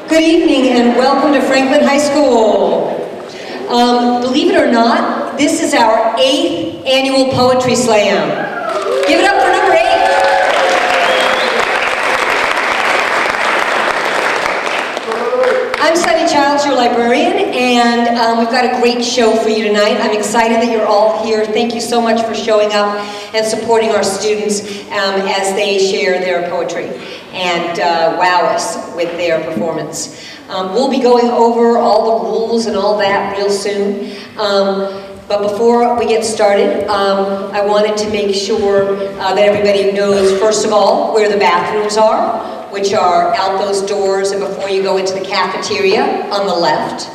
Good evening and welcome to Franklin High School. Believe it or not, this is our 8th annual Poetry Slam. Give it up for number 8. I'm Sunny Childs, your librarian, and we've got a great show for you tonight. I'm excited that you're all here. Thank you so much for showing up and supporting our students as they share their poetry and wow us with their performance. We'll be going over all the rules and all that real soon. But before we get started, I wanted to make sure that everybody knows, first of all, where the bathrooms are, which are out those doors and before you go into the cafeteria on the left.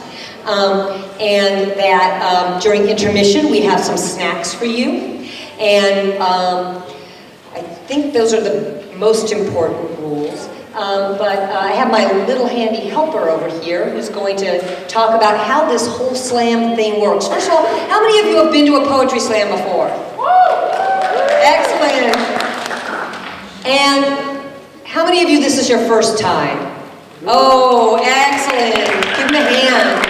And that during intermission, we have some snacks for you. And I think those are the most important rules. But I have my little handy helper over here who's going to talk about how this whole slam thing works. First of all, how many of you have been to a poetry slam before? Excellent. And how many of you this is your first time? Oh, excellent. Give them a hand.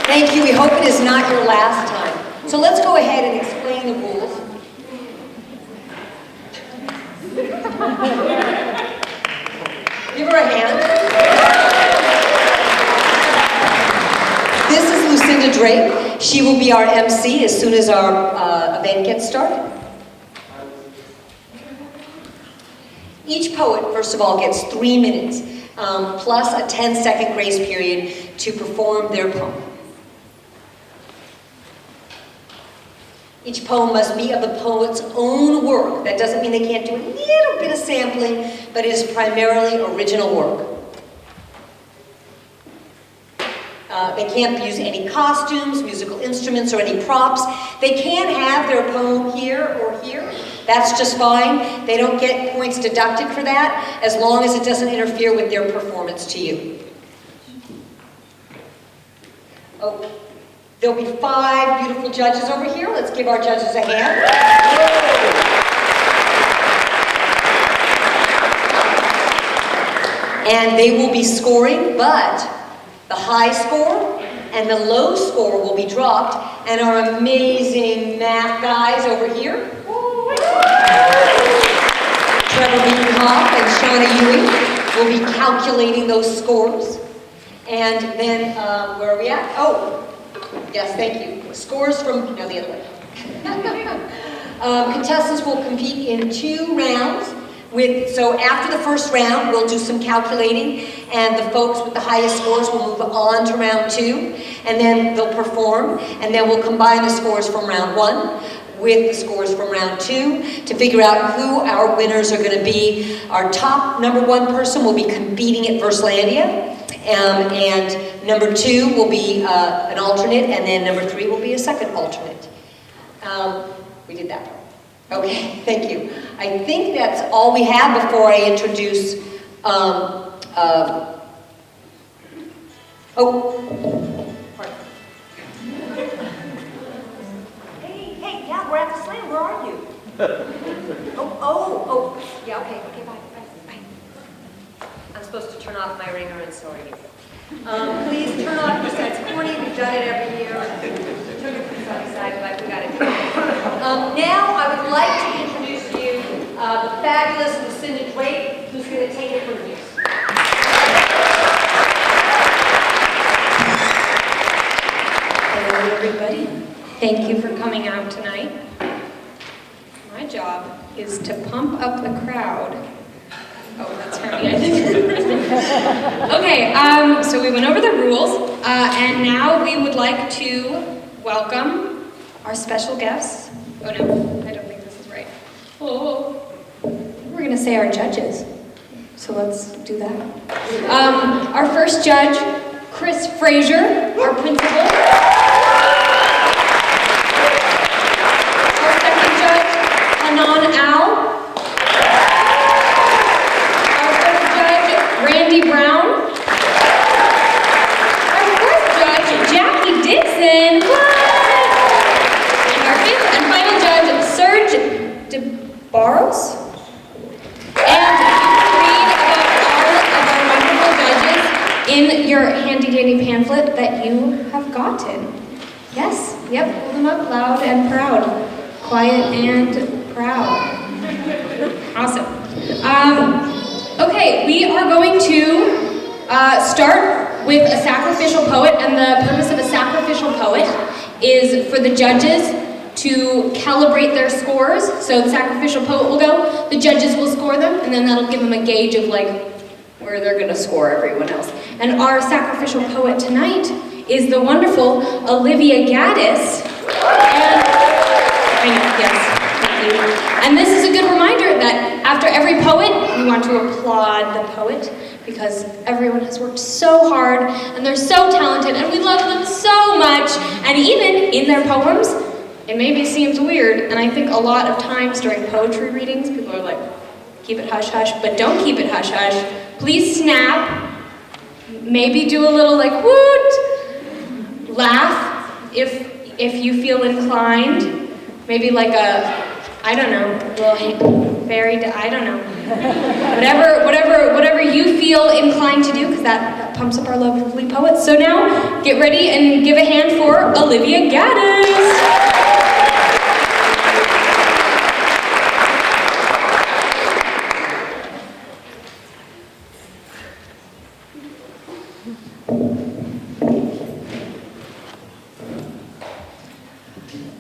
Thank you. We hope it is not your last time. So let's go ahead and explain the rules. Give her a hand. This is Lucinda Drake. She will be our MC as soon as our event gets started. Each poet, first of all, gets 3 minutes, plus a 10-second grace period to perform their poem. Each poem must be of the poet's own work. That doesn't mean they can't do a little bit of sampling, but it is primarily original work. They can't use any costumes, musical instruments, or any props. They can have their poem here or here. That's just fine. They don't get points deducted for that, as long as it doesn't interfere with their performance to you. Oh. There'll be 5 beautiful judges over here. Let's give our judges a hand. And they will be scoring, but the high score and the low score will be dropped, and our amazing math guys over here, Trevor Beatonhoff and Shauna Ewing, will be calculating those scores. And then, where are we at? Oh. Yes, thank you. Scores from, no, the other way. Contestants will compete in 2 rounds. So after the first round, we'll do some calculating, and the folks with the highest scores will move on to round 2, and then they'll perform, and then we'll combine the scores from round 1 with the scores from round 2 to figure out who our winners are going to be. Our top number 1 person will be competing at Verslandia. And number 2 will be an alternate, and then number 3 will be a second alternate. We did that part. Okay, thank you. I think that's all we have before I introduce, pardon. Hey, yeah, we're at the slam, where are you? Yeah, okay, bye. I'm supposed to turn off my ringer and sorry. Please turn off your sets. Corny, we've done it every year. Took it from the side, but we got it. Now I would like to introduce to you the fabulous Lucinda Drake, who's going to take it from here. Hello, everybody. Thank you for coming out tonight. My job is to pump up the crowd. Oh, that's Hermie, I think. Okay, so we went over the rules, and now we would like to welcome our special guests. Oh no, I don't think this is right. Oh. We're gonna say our judges, so let's do that. Our first judge, Chris Frazier, our principal. Our second judge, Hanan Al. Randy Brown. Our fourth judge, Jackie Dixon. And our fifth and final judge, Serge DeBarros. And you can read about all of our wonderful judges in your handy-dandy pamphlet that you have gotten. Yes, yep, hold them up loud and proud. Quiet and proud. Awesome. Okay, we are going to start with a sacrificial poet, and the purpose of a sacrificial poet is for the judges to calibrate their scores. So the sacrificial poet will go, the judges will score them, and then that'll give them a gauge of like where they're gonna score everyone else. And our sacrificial poet tonight is the wonderful Olivia Gaddis. And this is a good reminder that after every poet, we want to applaud the poet because everyone has worked so hard and they're so talented and we love them so much. And even in their poems, it maybe seems weird, and I think a lot of times during poetry readings, people are like, keep it hush-hush, but don't keep it hush-hush. Please snap, maybe do a little like, woot, laugh if you feel inclined, maybe like a, I don't know, little fairy, I don't know. Whatever you feel inclined to do, because that pumps up our lovely poets. So now, get ready and give a hand for Olivia Gaddis.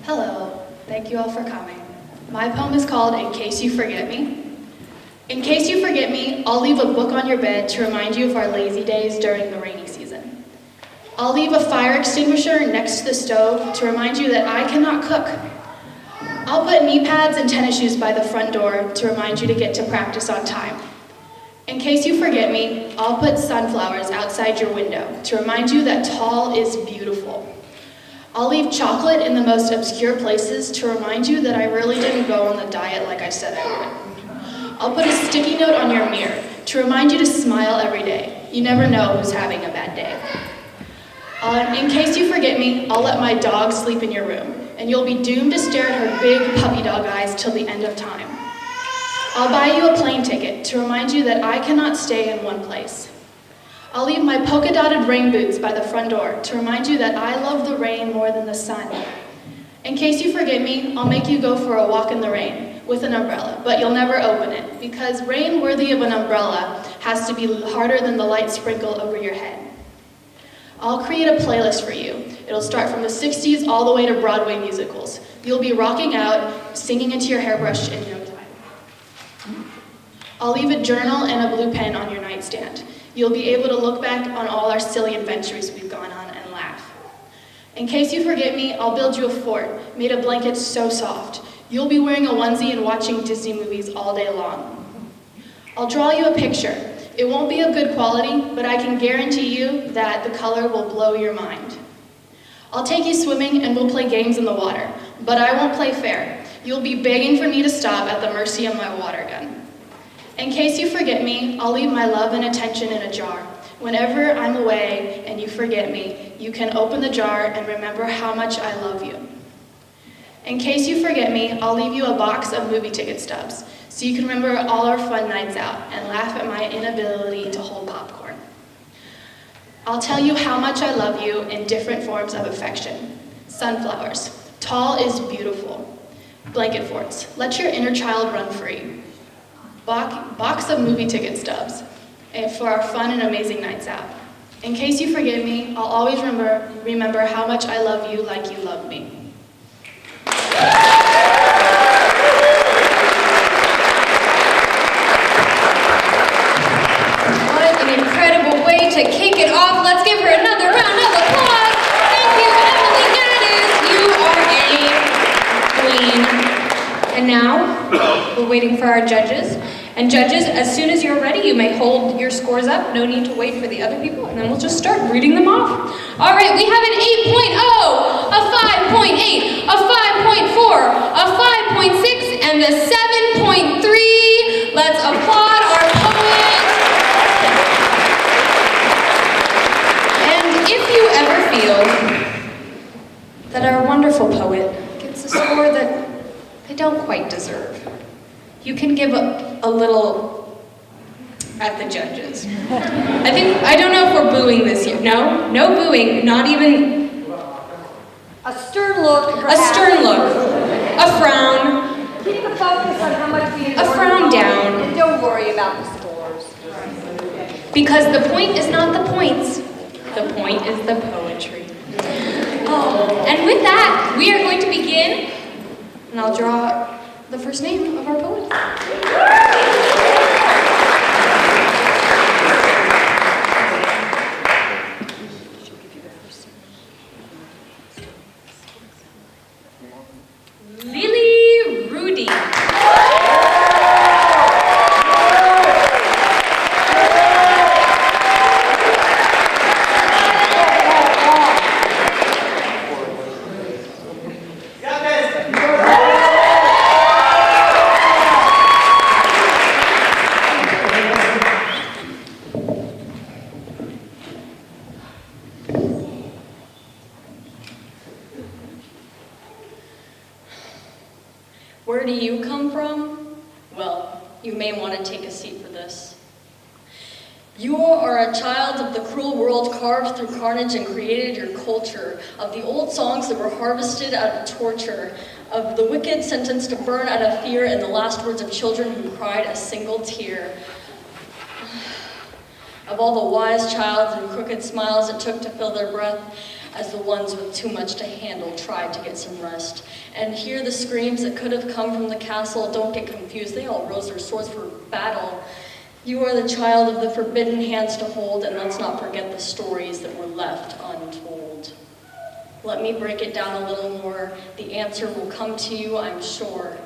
Hello, thank you all for coming. My poem is called In Case You Forget Me. In case you forget me, I'll leave a book on your bed to remind you of our lazy days during the rainy season. I'll leave a fire extinguisher next to the stove to remind you that I cannot cook. I'll put knee pads and tennis shoes by the front door to remind you to get to practice on time. In case you forget me, I'll put sunflowers outside your window to remind you that tall is beautiful. I'll leave chocolate in the most obscure places to remind you that I really didn't go on the diet like I said I would. I'll put a sticky note on your mirror to remind you to smile every day. You never know who's having a bad day. In case you forget me, I'll let my dog sleep in your room, and you'll be doomed to stare at her big puppy dog eyes till the end of time. I'll buy you a plane ticket to remind you that I cannot stay in one place. I'll leave my polka-dotted rain boots by the front door to remind you that I love the rain more than the sun. In case you forget me, I'll make you go for a walk in the rain with an umbrella, but you'll never open it, because rain worthy of an umbrella has to be harder than the light sprinkle over your head. I'll create a playlist for you. It'll start from the 60s all the way to Broadway musicals. You'll be rocking out, singing into your hairbrush in no time. I'll leave a journal and a blue pen on your nightstand. You'll be able to look back on all our silly adventures we've gone on and laugh. In case you forget me, I'll build you a fort made of blankets so soft. You'll be wearing a onesie and watching Disney movies all day long. I'll draw you a picture. It won't be of good quality, but I can guarantee you that the color will blow your mind. I'll take you swimming and we'll play games in the water, but I won't play fair. You'll be begging for me to stop at the mercy of my water gun. In case you forget me, I'll leave my love and attention in a jar. Whenever I'm away and you forget me, you can open the jar and remember how much I love you. In case you forget me, I'll leave you a box of movie ticket stubs so you can remember all our fun nights out and laugh at my inability to hold popcorn. I'll tell you how much I love you in different forms of affection. Sunflowers. Tall is beautiful. Blanket forts. Let your inner child run free. Box of movie ticket stubs for our fun and amazing nights out. In case you forget me, I'll always remember how much I love you like you love me. What an incredible way to kick it off. Let's give her another round of applause. Thank you, Emily Gaddis. You are a queen. And now, we're waiting for our judges. And judges, as soon as you're ready, you may hold your scores up. No need to wait for the other people, and then we'll just start reading them off. All right, we have an 8.0, a 5.8, a 5.4, a 5.6, and the 7.3. Let's applaud our poet. And if you ever feel that our wonderful poet gets a score that they don't quite deserve, you can give a little at the judges. I don't know if we're booing No, no booing, not even A stern look, a perhaps. stern look, a frown, Keep the focus on how much we enjoy. A frown down. And don't worry about the scores. because the point is not the points, the point is the poetry. Oh, and with that, we are going to begin, and I'll draw the first name of our poet. Lily Rudy. Where do you come from? Well, you may want to take a seat for this. You are a child of the cruel world carved through carnage and created your culture, of the old songs that were harvested out of torture, of the wicked sentenced to burn out of fear, and the last words of children who cried a single tear. Of all the wise childs and crooked smiles it took to fill their breath, as the ones with too much to handle tried to get some rest. And hear the screams that could have come from the castle. Don't get confused, they all rose their swords for battle. You are the child of the forbidden hands to hold, and let's not forget the stories that were left untold. Let me break it down a little more. The answer will come to you, I'm sure.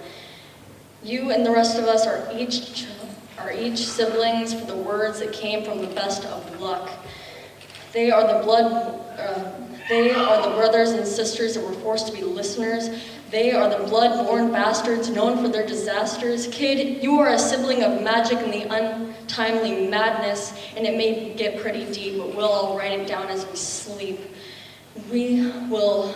You and the rest of us are each siblings for the words that came from the best of luck. They are the brothers and sisters that were forced to be listeners. They are the blood-born bastards known for their disasters. Kid, you are a sibling of magic and the untimely madness, and it may get pretty deep, but we'll all write it down as we sleep. We will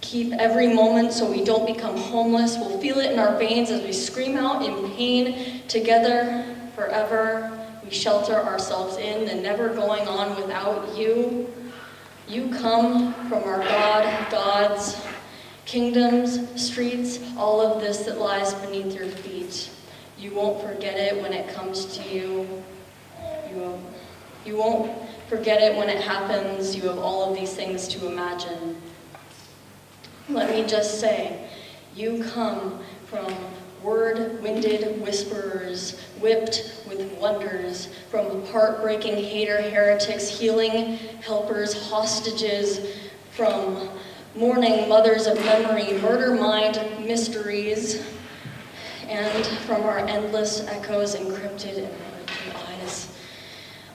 keep every moment so we don't become homeless. We'll feel it in our veins as we scream out in pain. Together, forever, we shelter ourselves in the never going on without you. You come from our gods, kingdoms, streets, all of this that lies beneath your feet. You won't forget it when it comes to you. You won't forget it when it happens. You have all of these things to imagine. Let me just say, you come from word-winded whisperers, whipped with wonders, from heartbreaking hater heretics, healing helpers, hostages, from mourning mothers of memory, murder-mind mysteries, and from our endless echoes encrypted in our eyes.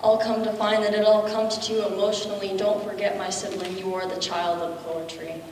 I'll come to find that it all comes to you emotionally. Don't forget, my sibling, you are the child of poetry.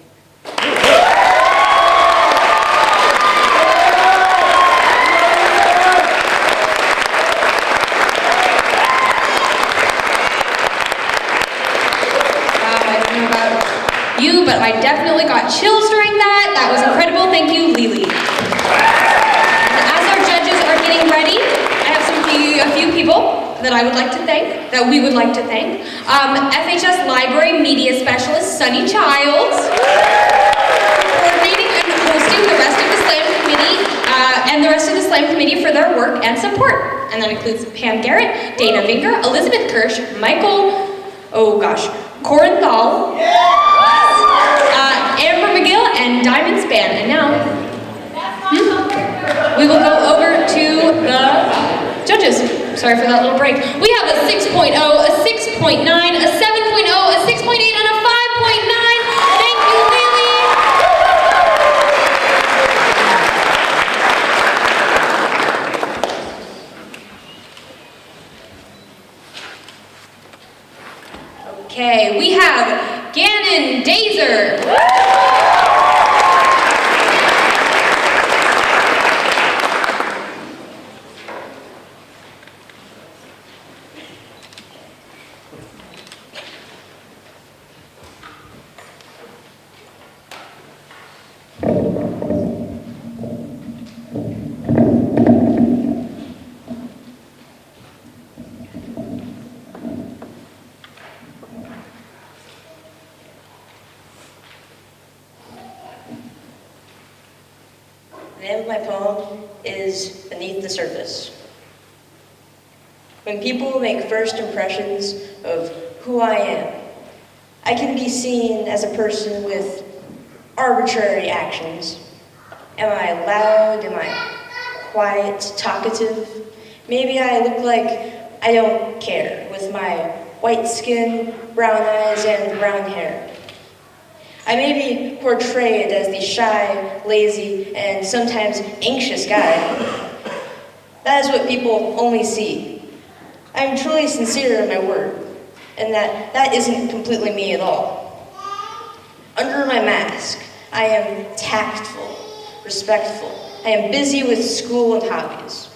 You, but I definitely got chills during that. That was incredible. Thank you, Lily. And as our judges are getting ready, I have a few people that I would like to thank, that we would like to thank. FHS Library Media Specialist, Sunny Childs, coordinating and hosting the rest of the SLAM committee, and the rest of the SLAM committee for their work and support. And that includes Pam Garrett, Dana Vinger, Elizabeth Kirsch, Michael, Corenthal, Amber McGill, and Diamond Span. And now, we will go over to the judges. Sorry for that little break. We have a 6.0, a 6.9, a 7.0, a 6.8, and a 5.9. Thank you, Lily. Okay, we have Gannon Dazer. The name of my poem is Beneath the Surface. When people make first impressions of who I am, I can be seen as a person with arbitrary actions. Am I loud? Am I quiet, talkative? Maybe I look like I don't care, with my white skin, brown eyes, and brown hair. I may be portrayed as the shy, lazy, and sometimes anxious guy. That is what people only see. I am truly sincere in my word, and that isn't completely me at all. Under my mask, I am tactful, respectful. I am busy with school and hobbies.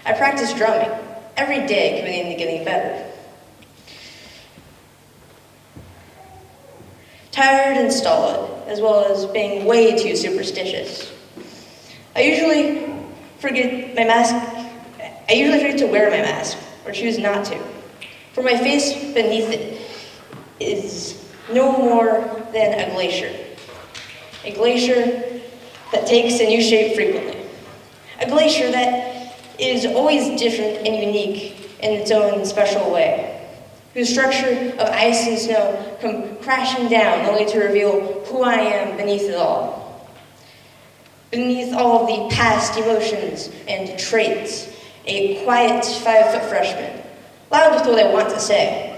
I practice drumming every day, committing to getting better. Tired and stolid, as well as being way too superstitious. I usually forget to wear my mask, or choose not to. For my face beneath it is no more than a glacier. A glacier that takes a new shape frequently. A glacier that is always different and unique in its own special way, whose structure of ice and snow come crashing down only to reveal who I am beneath it all. Beneath all of the past emotions and traits, a quiet 5-foot freshman, loud with what I want to say,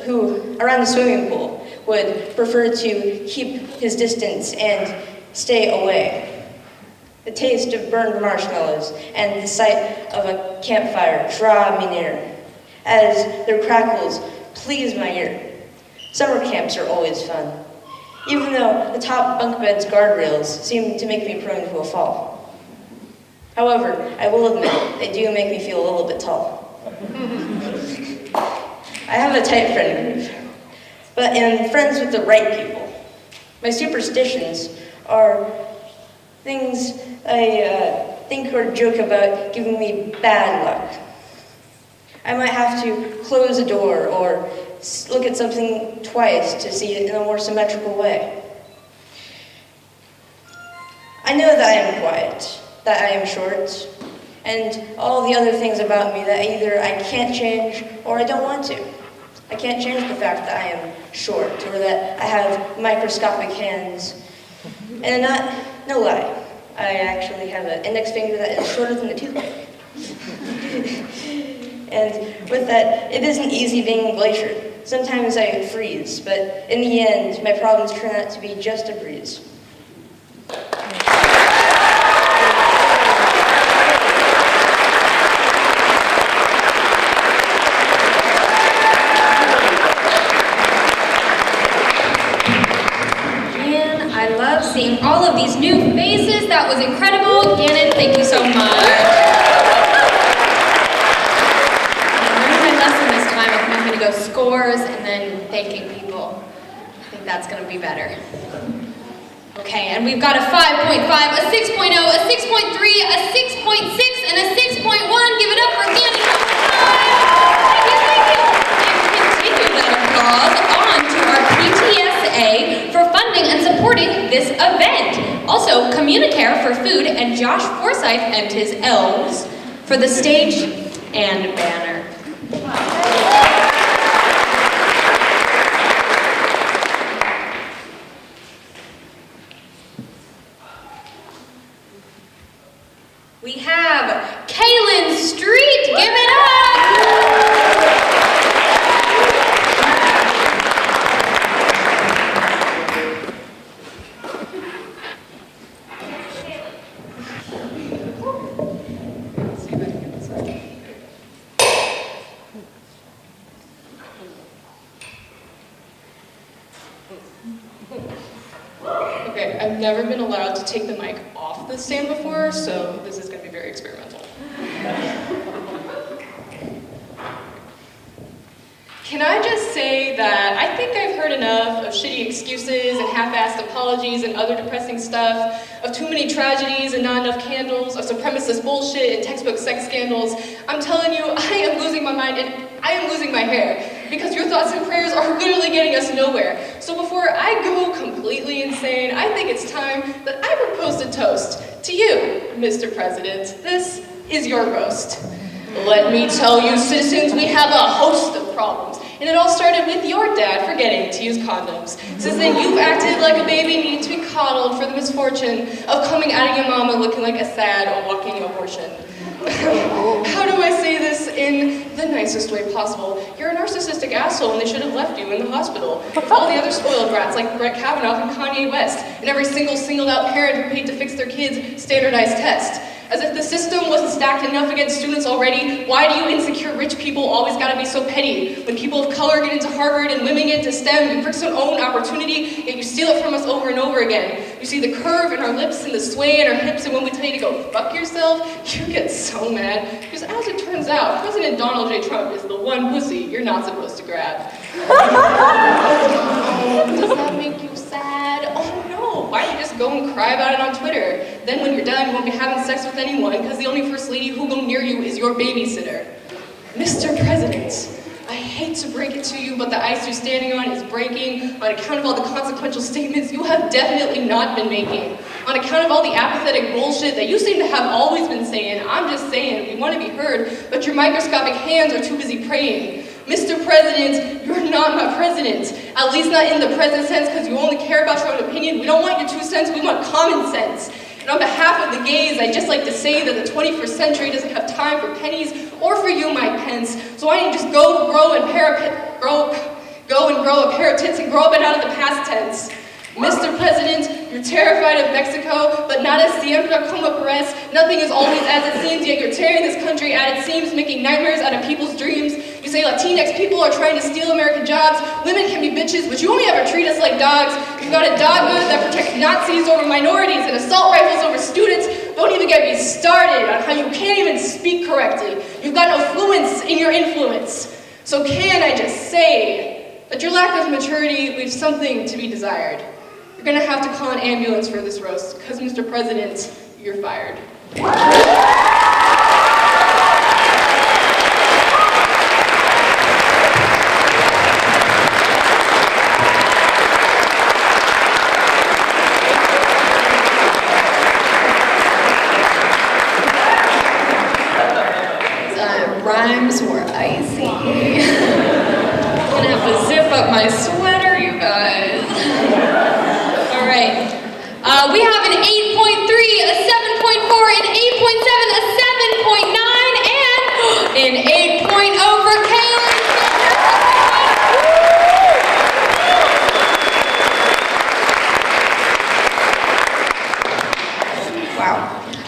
who around the swimming pool would prefer to keep his distance and stay away. The taste of burned marshmallows and the sight of a campfire draw me near, as their crackles please my ear. Summer camps are always fun, even though the top bunk bed's guardrails seem to make me prone to a fall. However, I will admit, they do make me feel a little bit tall. I have a tight friend group, but am friends with the right people. My superstitions are things I think or joke about giving me bad luck. I might have to close a door or look at something twice to see it in a more symmetrical way. I know that I am quiet, that I am short, and all the other things about me that either I can't change or I don't want to. I can't change the fact that I am short or that I have microscopic hands. And no lie, I actually have an index finger that is shorter than a toothpick. And with that, it isn't easy being a glacier. Sometimes I freeze, but in the end, my problems turn out to be just a breeze. Man, I love seeing all of these new faces. That was incredible. Gannon, thank you so much. Go scores and then thanking people. I think that's going to be better. Okay, and we've got a 5.5, a 6.0, a 6.3, a 6.6, and a 6.1. Give it up for Gannon. Thank you. And continue that applause on to our PTSA for funding and supporting this event. Also, Communicare for food and Josh Forsyth and his elves for the stage and banner. We have Kaylin Street, give it up! Okay, I've never been allowed to take the mic off the stand before, so this is going to be very experimental. Can I just say that I think I've heard enough of shitty excuses and half-assed apologies and other depressing stuff, of too many tragedies and not enough candles, of supremacist bullshit and textbook sex scandals. I'm telling you, I am losing my mind and I am losing my hair because your thoughts and prayers are literally getting us nowhere. So before I go completely insane, I think it's time that I propose a toast to you, Mr. President. This is your roast. Let me tell you, citizens, we have a host of problems. And it all started with your dad forgetting to use condoms. Since then, you've acted like a baby needing to be coddled for the misfortune of coming out of your mama looking like a sad or walking abortion. How do I say this in the nicest way possible? You're a narcissistic asshole and they should have left you in the hospital. With all the other spoiled brats like Brett Kavanaugh and Kanye West, and every single singled out parent who paid to fix their kids' standardized test. As if the system wasn't stacked enough against students already, why do you insecure rich people always gotta be so petty? When people of color get into Harvard and women get into STEM, you prick some own opportunity, yet you steal it from us over and over again. You see the curve in our lips and the sway in our hips, and when we tell you to go fuck yourself, you get so mad. Because as it turns out, President Donald J. Trump is the one pussy you're not supposed to grab. Does that make you sad? Oh no, why don't you just go and cry about it on Twitter? Then when you're done, you won't be having sex with anyone, because the only first lady who'll go near you is your babysitter. Mr. President, I hate to break it to you, but the ice you're standing on is breaking on account of all the consequential statements you have definitely not been making. On account of all the apathetic bullshit that you seem to have always been saying. I'm just saying, we want to be heard, but your microscopic hands are too busy praying. Mr. President, you're not my president. At least not in the present sense, because you only care about your own opinion. We don't want your 2 cents, we want common sense. And on behalf of the gays, I'd just like to say that the 21st century doesn't have time for pennies or for you, Mike Pence. So why don't you just go and grow a pair of tits and grow up and out of the past tense. Mr. President, you're terrified of Mexico, but nada siempre como parece. Nothing is always as it seems, yet you're tearing this country at it seems, making nightmares out of people's dreams. You say Latinx people are trying to steal American jobs. Women can be bitches, but you only ever treat us like dogs. You've got a dogma that protects Nazis over minorities and assault rifles over students. Don't even get me started on how you can't even speak correctly. You've got no fluence in your influence. So can I just say that your lack of maturity leaves something to be desired? You're gonna have to call an ambulance for this roast, because Mr. President, you're fired. Rhymes were icy. I'm gonna have to zip up my sweater, you guys. All right. We have an 8.3, a 7.4, an 8.7, a 7.9, and an 8.0 for Kayla. Wow.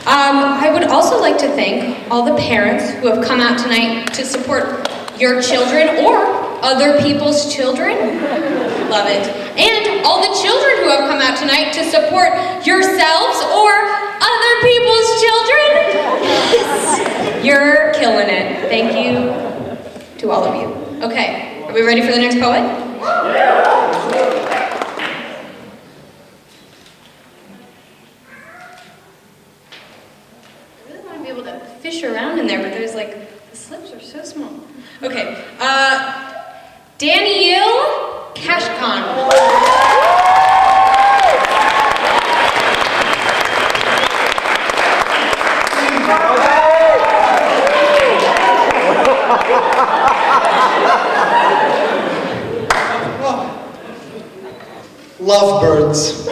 I would also like to thank all the parents who have come out tonight to support your children or other people's children. Love it. And all the children who have come out tonight to support yourselves or other people's children. You're killing it. Thank you to all of you. Okay, are we ready for the next poet? Fish around in there, but there's like, the slips are so small. Okay, Danielle Kashkan. Lovebirds.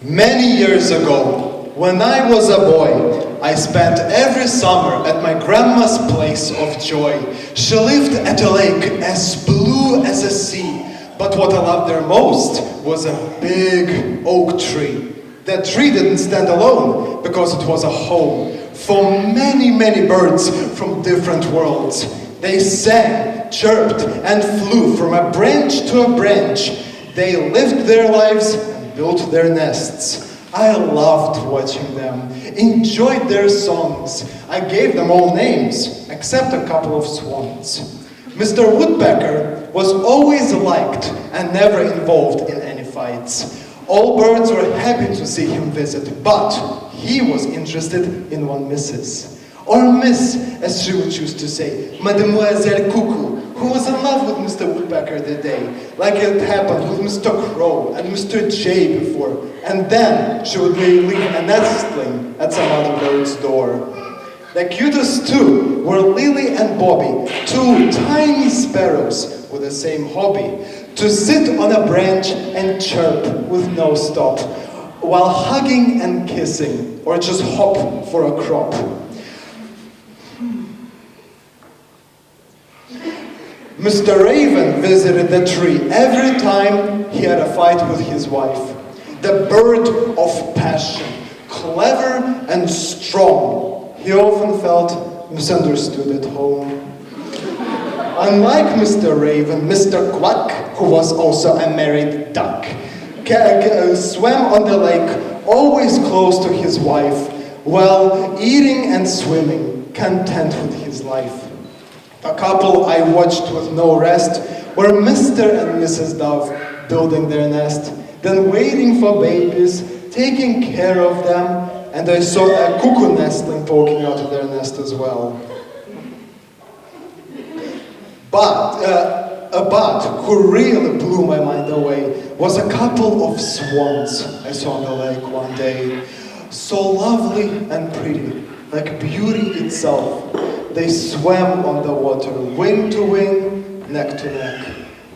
Many years ago, when I was a boy, I spent every summer at my grandma's place of joy. She lived at a lake as blue as a sea, but what I loved there most was a big oak tree. That tree didn't stand alone because it was a home for many, many birds from different worlds. They sang, chirped, and flew from a branch to a branch. They lived their lives and built their nests. I loved watching them, enjoyed their songs. I gave them all names, except a couple of swans. Mr. Woodpecker was always liked and never involved in any fights. All birds were happy to see him visit, but he was interested in one missus. Or Miss, as she would choose to say, Mademoiselle Cuckoo, who was in love with Mr. Woodpecker that day, like it happened with Mr. Crow and Mr. Jay before, and then she would leave a nestling at some other bird's door. The cutest two were Lily and Bobby, two tiny sparrows with the same hobby, to sit on a branch and chirp with no stop, while hugging and kissing, or just hop for a crop. Mr. Raven visited the tree every time he had a fight with his wife. The bird of passion, clever and strong, he often felt misunderstood at home. Unlike Mr. Raven, Mr. Quack, who was also a married duck, swam on the lake, always close to his wife, while eating and swimming, content with his life. A couple I watched with no rest were Mr. and Mrs. Dove, building their nest, then waiting for babies, taking care of them, and I saw a cuckoo nestling poking out of their nest as well. But a bud who really blew my mind away was a couple of swans I saw on the lake one day. So lovely and pretty, like beauty itself. They swam on the water, wing to wing, neck to neck.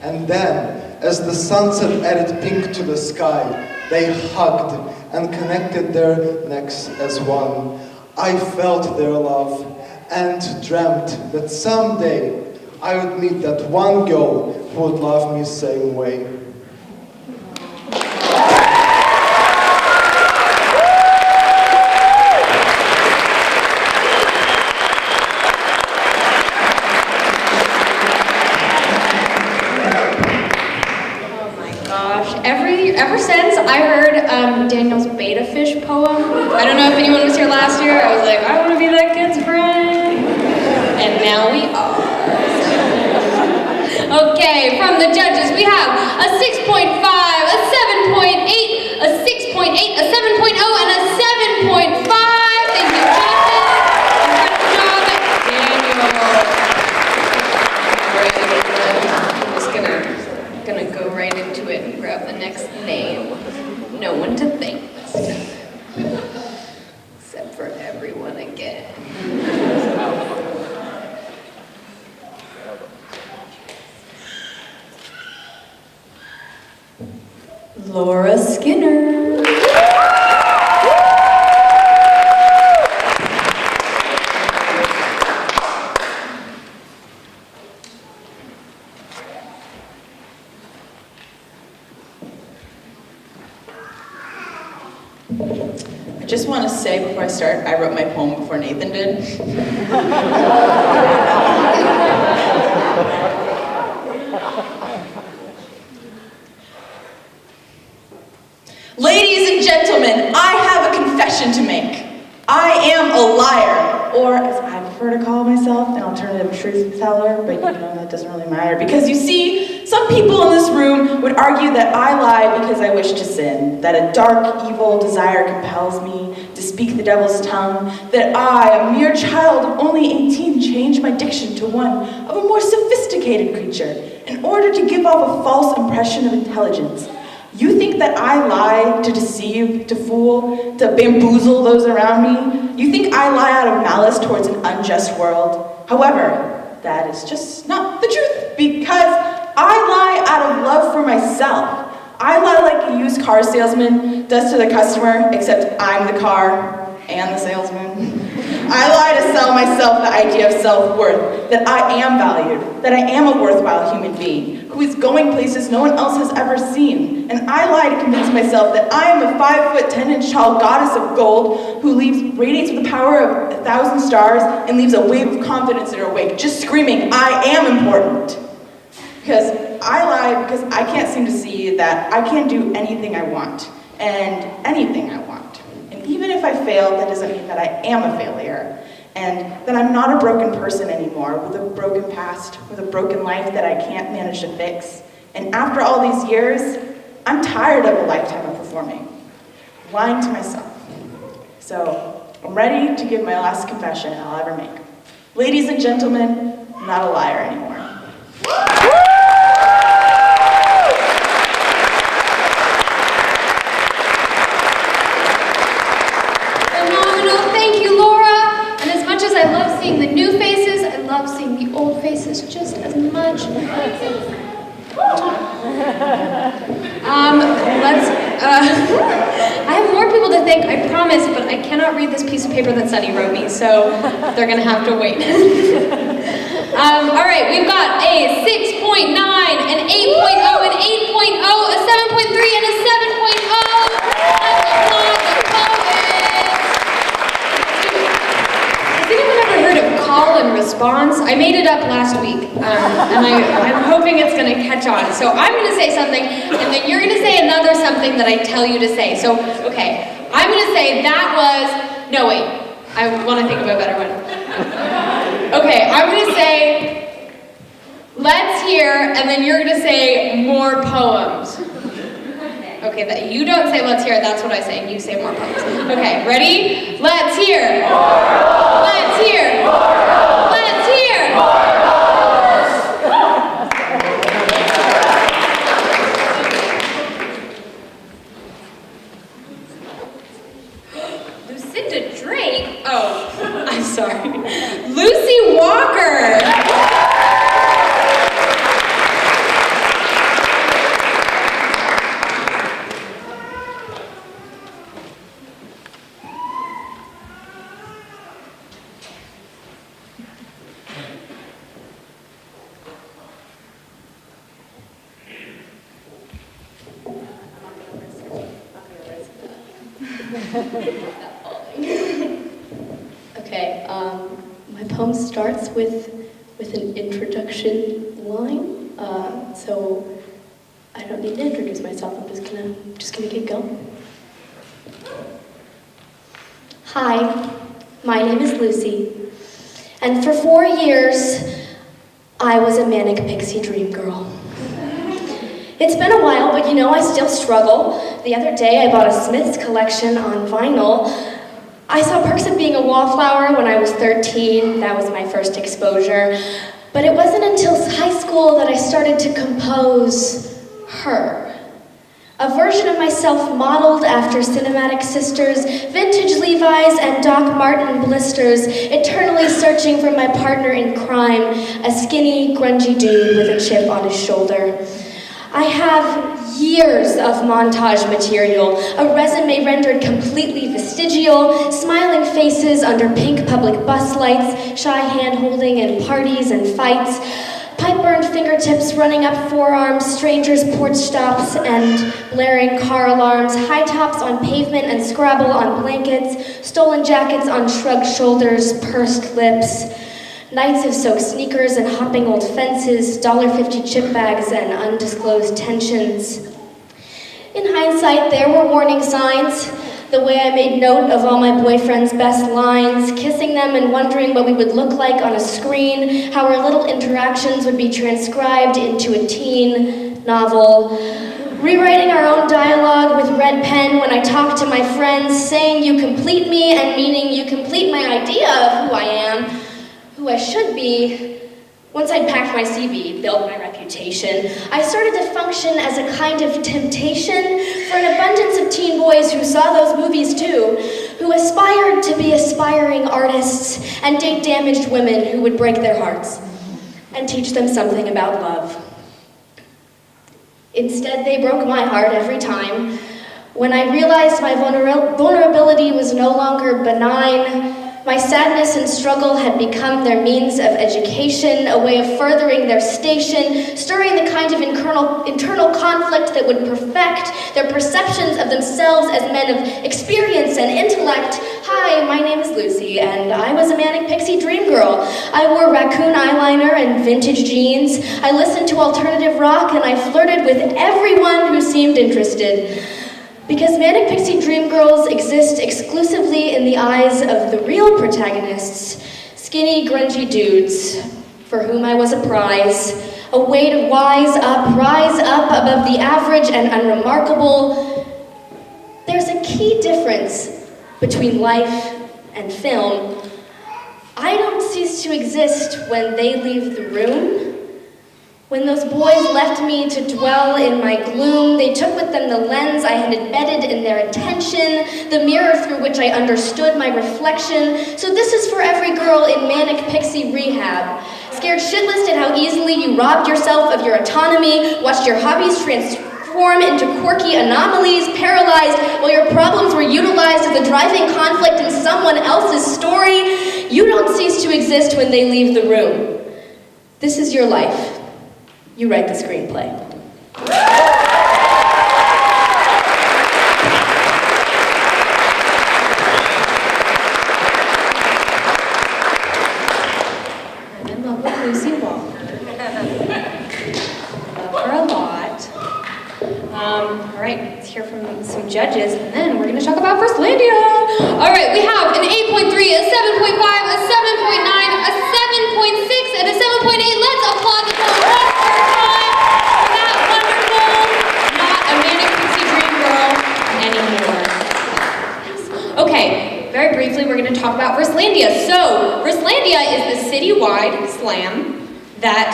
And then, as the sunset added pink to the sky, they hugged and connected their necks as one. I felt their love and dreamt that someday I would meet that one girl who would love me same way. Ever since I heard Daniel's Beta Fish poem, I don't know if anyone was here last year, I was like, I want to be that kid's friend. And now we are. Okay, from the judges, we have a 6.5, a 7.8, a 6.8, a 7.0, and a 7.5. Thank you, judges. Incredible job, Daniel. All right, I'm just gonna go right into it and grab the next name. No one to thank this time. Except for everyone again. Laura Skinner. I just want to say before I start, I wrote my poem before Nathan did. Ladies and gentlemen, I have a confession to make. I am a liar, or as I prefer to call myself, an alternative truth teller, but you know, that doesn't really matter. Because you see, some people in this room would argue that I lie because I wish to sin, that a dark, evil desire compels me to speak the devil's tongue, that I, a mere child of only 18, changed my diction to one of a more sophisticated creature in order to give off a false impression of intelligence. You think that I lie to deceive, to fool, to bamboozle those around me? You think I lie out of malice towards an unjust world? However, that is just not the truth, because I lie out of love for myself. I lie like a used car salesman does to the customer, except I'm the car and the salesman. I lie to sell myself the idea of self-worth, that I am valued, that I am a worthwhile human being, who is going places no one else has ever seen. And I lie to convince myself that I am a 5'10" tall goddess of gold who radiates with the power of 1,000 stars and leaves a wave of confidence in her wake, just screaming, I am important. Because I lie because I can't seem to see that I can do anything I want, and anything I want. And even if I fail, that doesn't mean that I am a failure, and that I'm not a broken person anymore, with a broken past, with a broken life that I can't manage to fix. And after all these years, I'm tired of a lifetime of performing, lying to myself. So, I'm ready to give my last confession I'll ever make. Ladies and gentlemen, I'm not a liar anymore. Phenomenal. Thank you, Laura. And as much as I love seeing the new faces, I love seeing the old faces just as much. I have more people to thank, I promise, but I cannot read this piece of paper that Sunny wrote me, so they're gonna have to wait. All right, we've got a 6.9, an 8.0, an 8.0, a 7.3, and a 7.0. Let's applaud the poets. Has anyone ever heard of call and response? I made it up last week, and I'm hoping it's going to catch on. So I'm going to say something, and then you're going to say another something that I tell you to say. So, okay, I'm going to say that was, no wait, I want to think of a better one. Okay, I'm going to say, let's hear, and then you're going to say more poems. Okay, that you don't say let's hear, that's what I say, you say more poems. Okay, ready? Let's hear. Let's hear. Let's hear. Lucinda Drake? Oh, I'm sorry. Lucy Walker. Okay, my poem starts with an introduction line, so I don't need to introduce myself. I'm just gonna get going. Hi, my name is Lucy, and for 4 years, I was a manic pixie dream girl. It's been a while, but you know, I still struggle. The other day, I bought a Smith's collection on vinyl. I saw Perks of Being a Wallflower when I was 13. That was my first exposure. But it wasn't until high school that I started to compose Her. A version of myself modeled after Cinematic Sisters, vintage Levi's, and Doc Marten blisters, eternally searching for my partner in crime, a skinny, grungy dude with a chip on his shoulder. I have years of montage material, a resume rendered completely vestigial, smiling faces under pink public bus lights, shy hand-holding in parties and fights, pipe-burned fingertips running up forearms, strangers' porch stops and blaring car alarms, high tops on pavement and Scrabble on blankets, stolen jackets on shrugged shoulders, pursed lips, nights of soaked sneakers and hopping old fences, $1.50 chip bags and undisclosed tensions. In hindsight, there were warning signs. The way I made note of all my boyfriend's best lines, kissing them and wondering what we would look like on a screen, how our little interactions would be transcribed into a teen novel. Rewriting our own dialogue with red pen when I talk to my friends, saying you complete me and meaning you complete my idea of who I am, who I should be. Once I'd packed my CV, built my reputation, I started to function as a kind of temptation for an abundance of teen boys who saw those movies too, who aspired to be aspiring artists and date damaged women who would break their hearts and teach them something about love. Instead, they broke my heart every time. When I realized my vulnerability was no longer benign, my sadness and struggle had become their means of education, a way of furthering their station, stirring the kind of internal conflict that would perfect their perceptions of themselves as men of experience and intellect. Hi, my name is Lucy, and I was a manic pixie dream girl. I wore raccoon eyeliner and vintage jeans. I listened to alternative rock, and I flirted with everyone who seemed interested. Because manic pixie dream girls exist exclusively in the eyes of the real protagonists, skinny, grungy dudes, for whom I was a prize, a way to rise up above the average and unremarkable. There's a key difference between life and film, I don't cease to exist when they leave the room. When those boys left me to dwell in my gloom, they took with them the lens I had embedded in their attention, the mirror through which I understood my reflection. So this is for every girl in Manic Pixie Rehab. Scared shitless at how easily you robbed yourself of your autonomy, watched your hobbies transform into quirky anomalies, paralyzed while your problems were utilized as a driving conflict in someone else's story. You don't cease to exist when they leave the room. This is your life. You write the screenplay. I'm in love with Lucy Walker. Love her a lot. All right, let's hear from some judges, and then we're going to talk about Firstlandia. All right, we have an 8.3, a 7.5, a 7.9, a 7.6, and a 7.8. Let's applaud the film one more time for that wonderful, not a Manic Pixie Dream Girl anymore. Okay, very briefly, we're going to talk about Firstlandia. So, Firstlandia is the citywide slam that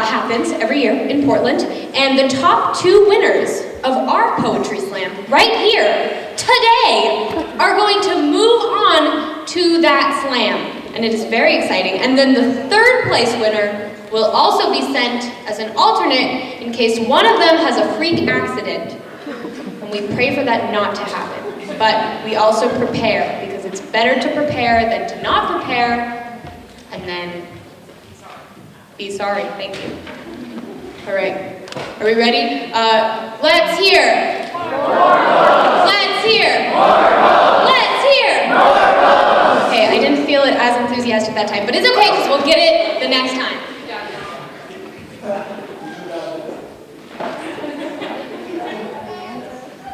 happens every year in Portland, and the top 2 winners of our poetry slam right here today are going to move on to that slam, and it is very exciting. And then the 3rd place winner will also be sent as an alternate in case one of them has a freak accident, and we pray for that not to happen. But we also prepare, because it's better to prepare than to not prepare and then be sorry. Thank you. All right. Are we ready? Let's hear. Let's hear. Let's hear. Okay, I didn't feel it as enthusiastic that time, but it's okay because we'll get it the next time.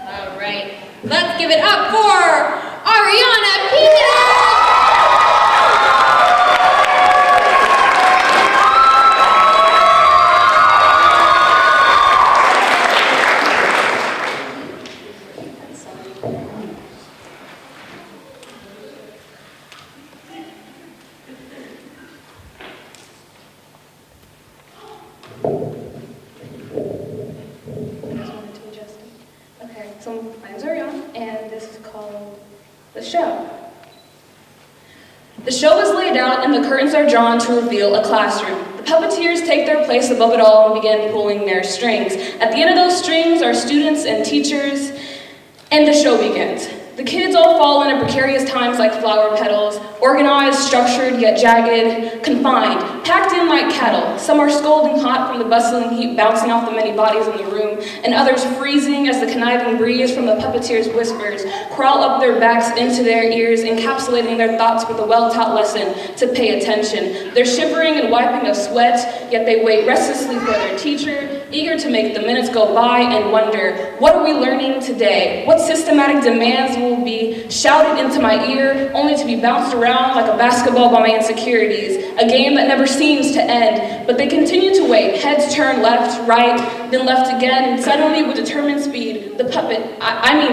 All right. Let's give it up for Ariana Pina. So my name's Ariana, and this is called The Show. The show is laid out and the curtains are drawn to reveal a classroom. The puppeteers take their place above it all and begin pulling their strings. At the end of those strings are students and teachers, and the show begins. The kids all fall into precarious times like flower petals, organized, structured, yet jagged, confined, packed in like cattle. Some are scalding hot from the bustling heat bouncing off the many bodies in the room, and others freezing as the conniving breeze from the puppeteers' whispers crawl up their backs into their ears, encapsulating their thoughts with a well-taught lesson to pay attention. They're shivering and wiping a sweat, yet they wait restlessly for their teacher, eager to make the minutes go by and wonder, what are we learning today? What systematic demands will be shouted into my ear, only to be bounced around like a basketball by my insecurities, a game that never seems to end. But they continue to wait, heads turn left, right, then left again, and suddenly with determined speed, the puppet,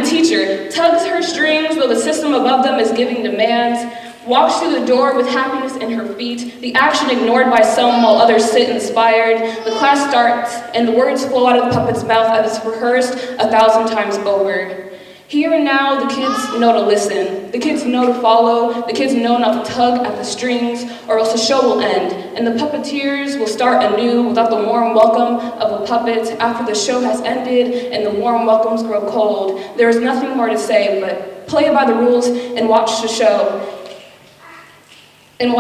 teacher, tugs her strings though the system above them is giving demands, walks through the door with happiness in her feet, the action ignored by some while others sit inspired. The class starts, and the words flow out of the puppet's mouth as it's rehearsed 1,000 times over. Here and now, the kids know to listen. The kids know to follow. The kids know not to tug at the strings, or else the show will end. And the puppeteers will start anew without the warm welcome of a puppet after the show has ended and the warm welcomes grow cold. There is nothing more to say, but play by the rules and watch the show. And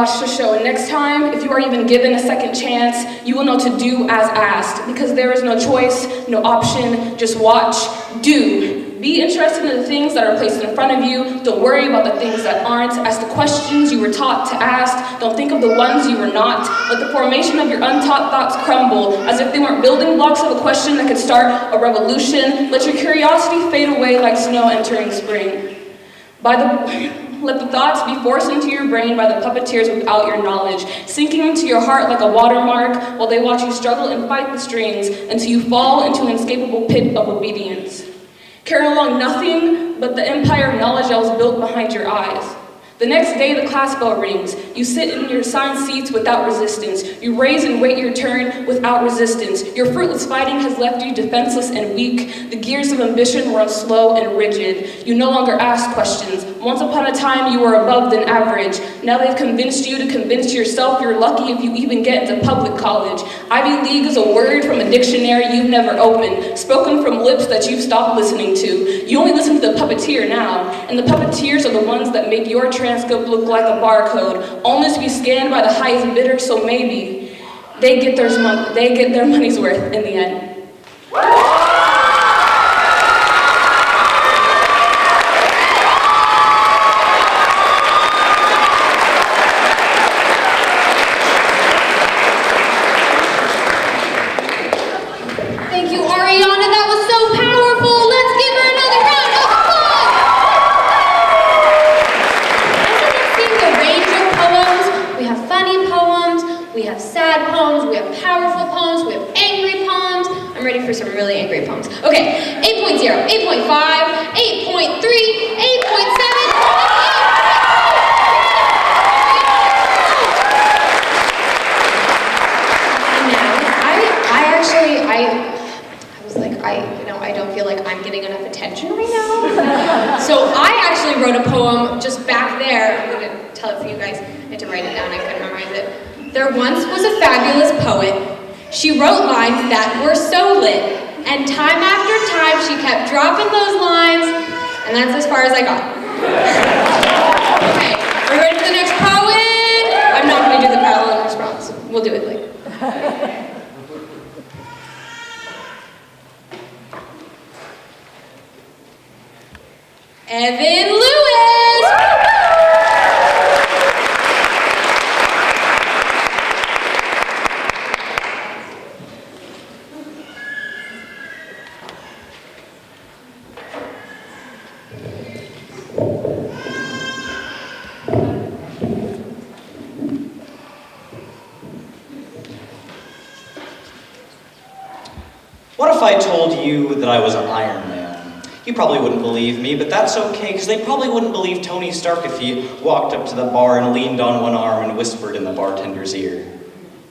next time, if you are even given a second chance, you will know to do as asked, because there is no choice, no option, just watch, do. Be interested in the things that are placed in front of you. Don't worry about the things that aren't. Ask the questions you were taught to ask. Don't think of the ones you were not. Let the formation of your untaught thoughts crumble, as if they weren't building blocks of a question that could start a revolution. Let your curiosity fade away like snow entering spring. Let the thoughts be forced into your brain by the puppeteers without your knowledge, sinking into your heart like a watermark while they watch you struggle and fight the strings until you fall into an inescapable pit of obedience. Carrying along nothing but the empire of knowledge that was built behind your eyes. The next day, the class bell rings. You sit in your assigned seats without resistance. You raise and wait your turn without resistance. Your fruitless fighting has left you defenseless and weak. The gears of ambition run slow and rigid. You no longer ask questions. Once upon a time, you were above than average. Now they've convinced you to convince yourself you're lucky if you even get into public college. Ivy League is a word from a dictionary you've never opened, spoken from lips that you've stopped listening to. You only listen to the puppeteer now, and the puppeteers are the ones that make your transcript look like a barcode, only to be scanned by the highest bidder, so maybe they get their money's worth in the end. Thank you, Ariana. That was so powerful. Let's give her another round of applause. Hasn't it seen the range of poems? We have funny poems, we have sad poems, we have powerful poems, we have angry poems. I'm ready for some really angry poems. Okay, 8.0, 8.5, 8.3, 8.7, I don't feel like I'm getting enough attention right now. So I actually wrote a poem just back there. I'm going to tell it for you guys. I had to write it down. I couldn't memorize it. There once was a fabulous poet. She wrote lines that were so lit. And time after time, she kept dropping those lines. And that's as far as I got. Okay, are we ready for the next poet? I'm not going to do the parallel and response. We'll do it later. Evan Lewis! What if I told you that I was Iron Man? You probably wouldn't believe me, but that's okay, because they probably wouldn't believe Tony Stark if he walked up to the bar and leaned on one arm and whispered in the bartender's ear,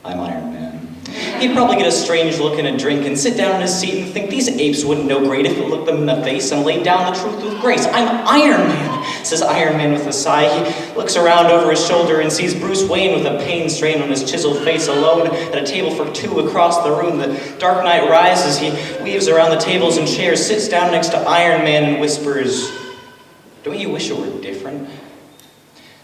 "I'm Iron Man." He'd probably get a strange look and a drink and sit down in his seat and think these apes wouldn't know great if it looked them in the face and laid down the truth with grace. "I'm Iron Man," says Iron Man with a sigh. He looks around over his shoulder and sees Bruce Wayne with a pain strain on his chiseled face alone at a table for two across the room. The Dark Knight rises, he weaves around the tables and chairs, sits down next to Iron Man and whispers, "Don't you wish it were different?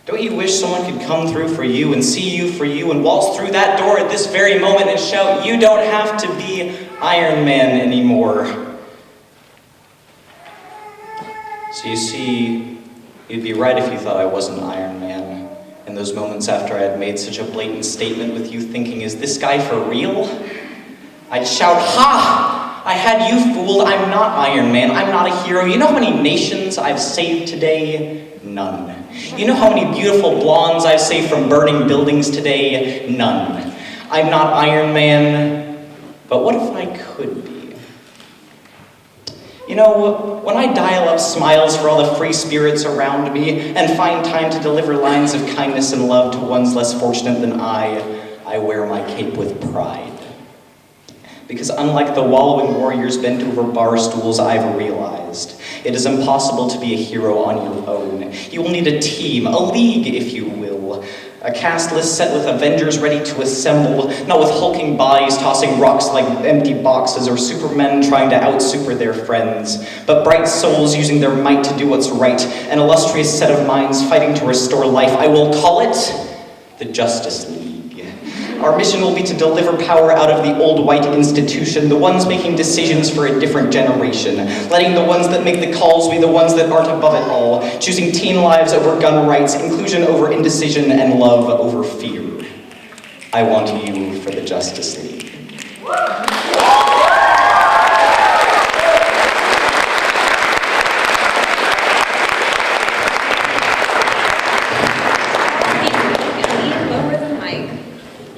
Don't you wish someone could come through for you and see you for you and waltz through that door at this very moment and shout, 'You don't have to be Iron Man anymore'?" So you see, you'd be right if you thought I wasn't Iron Man. In those moments after I had made such a blatant statement with you thinking, "Is this guy for real?" I'd shout, "Ha! I had you fooled. I'm not Iron Man. I'm not a hero. You know how many nations I've saved today? None. You know how many beautiful blondes I've saved from burning buildings today? None. I'm not Iron Man, but what if I could be? You know, when I dial up smiles for all the free spirits around me and find time to deliver lines of kindness and love to ones less fortunate than I wear my cape with pride. Because unlike the wallowing warriors bent over bar stools, I've realized it is impossible to be a hero on your own. You will need a team, a league, if you will. A cast list set with Avengers ready to assemble, not with hulking bodies tossing rocks like empty boxes or supermen trying to out-super their friends, but bright souls using their might to do what's right, an illustrious set of minds fighting to restore life. I will call it the Justice League. Our mission will be to deliver power out of the old white institution, the ones making decisions for a different generation, letting the ones that make the calls be the ones that aren't above it all, choosing teen lives over gun rights, inclusion over indecision, and love over fear. I want you for the Justice League.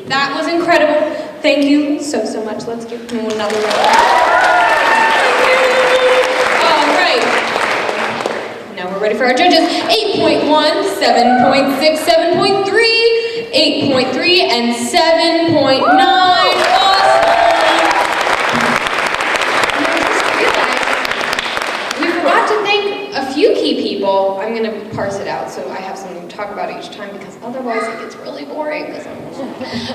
That was incredible. Thank you so much. Let's give him another round. All right. Now we're ready for our judges. 8.1, 7.6, 7.3, 8.3, and 7.9. Awesome! We forgot to thank a few key people. I'm going to parse it out so I have something to talk about each time because otherwise it gets really boring.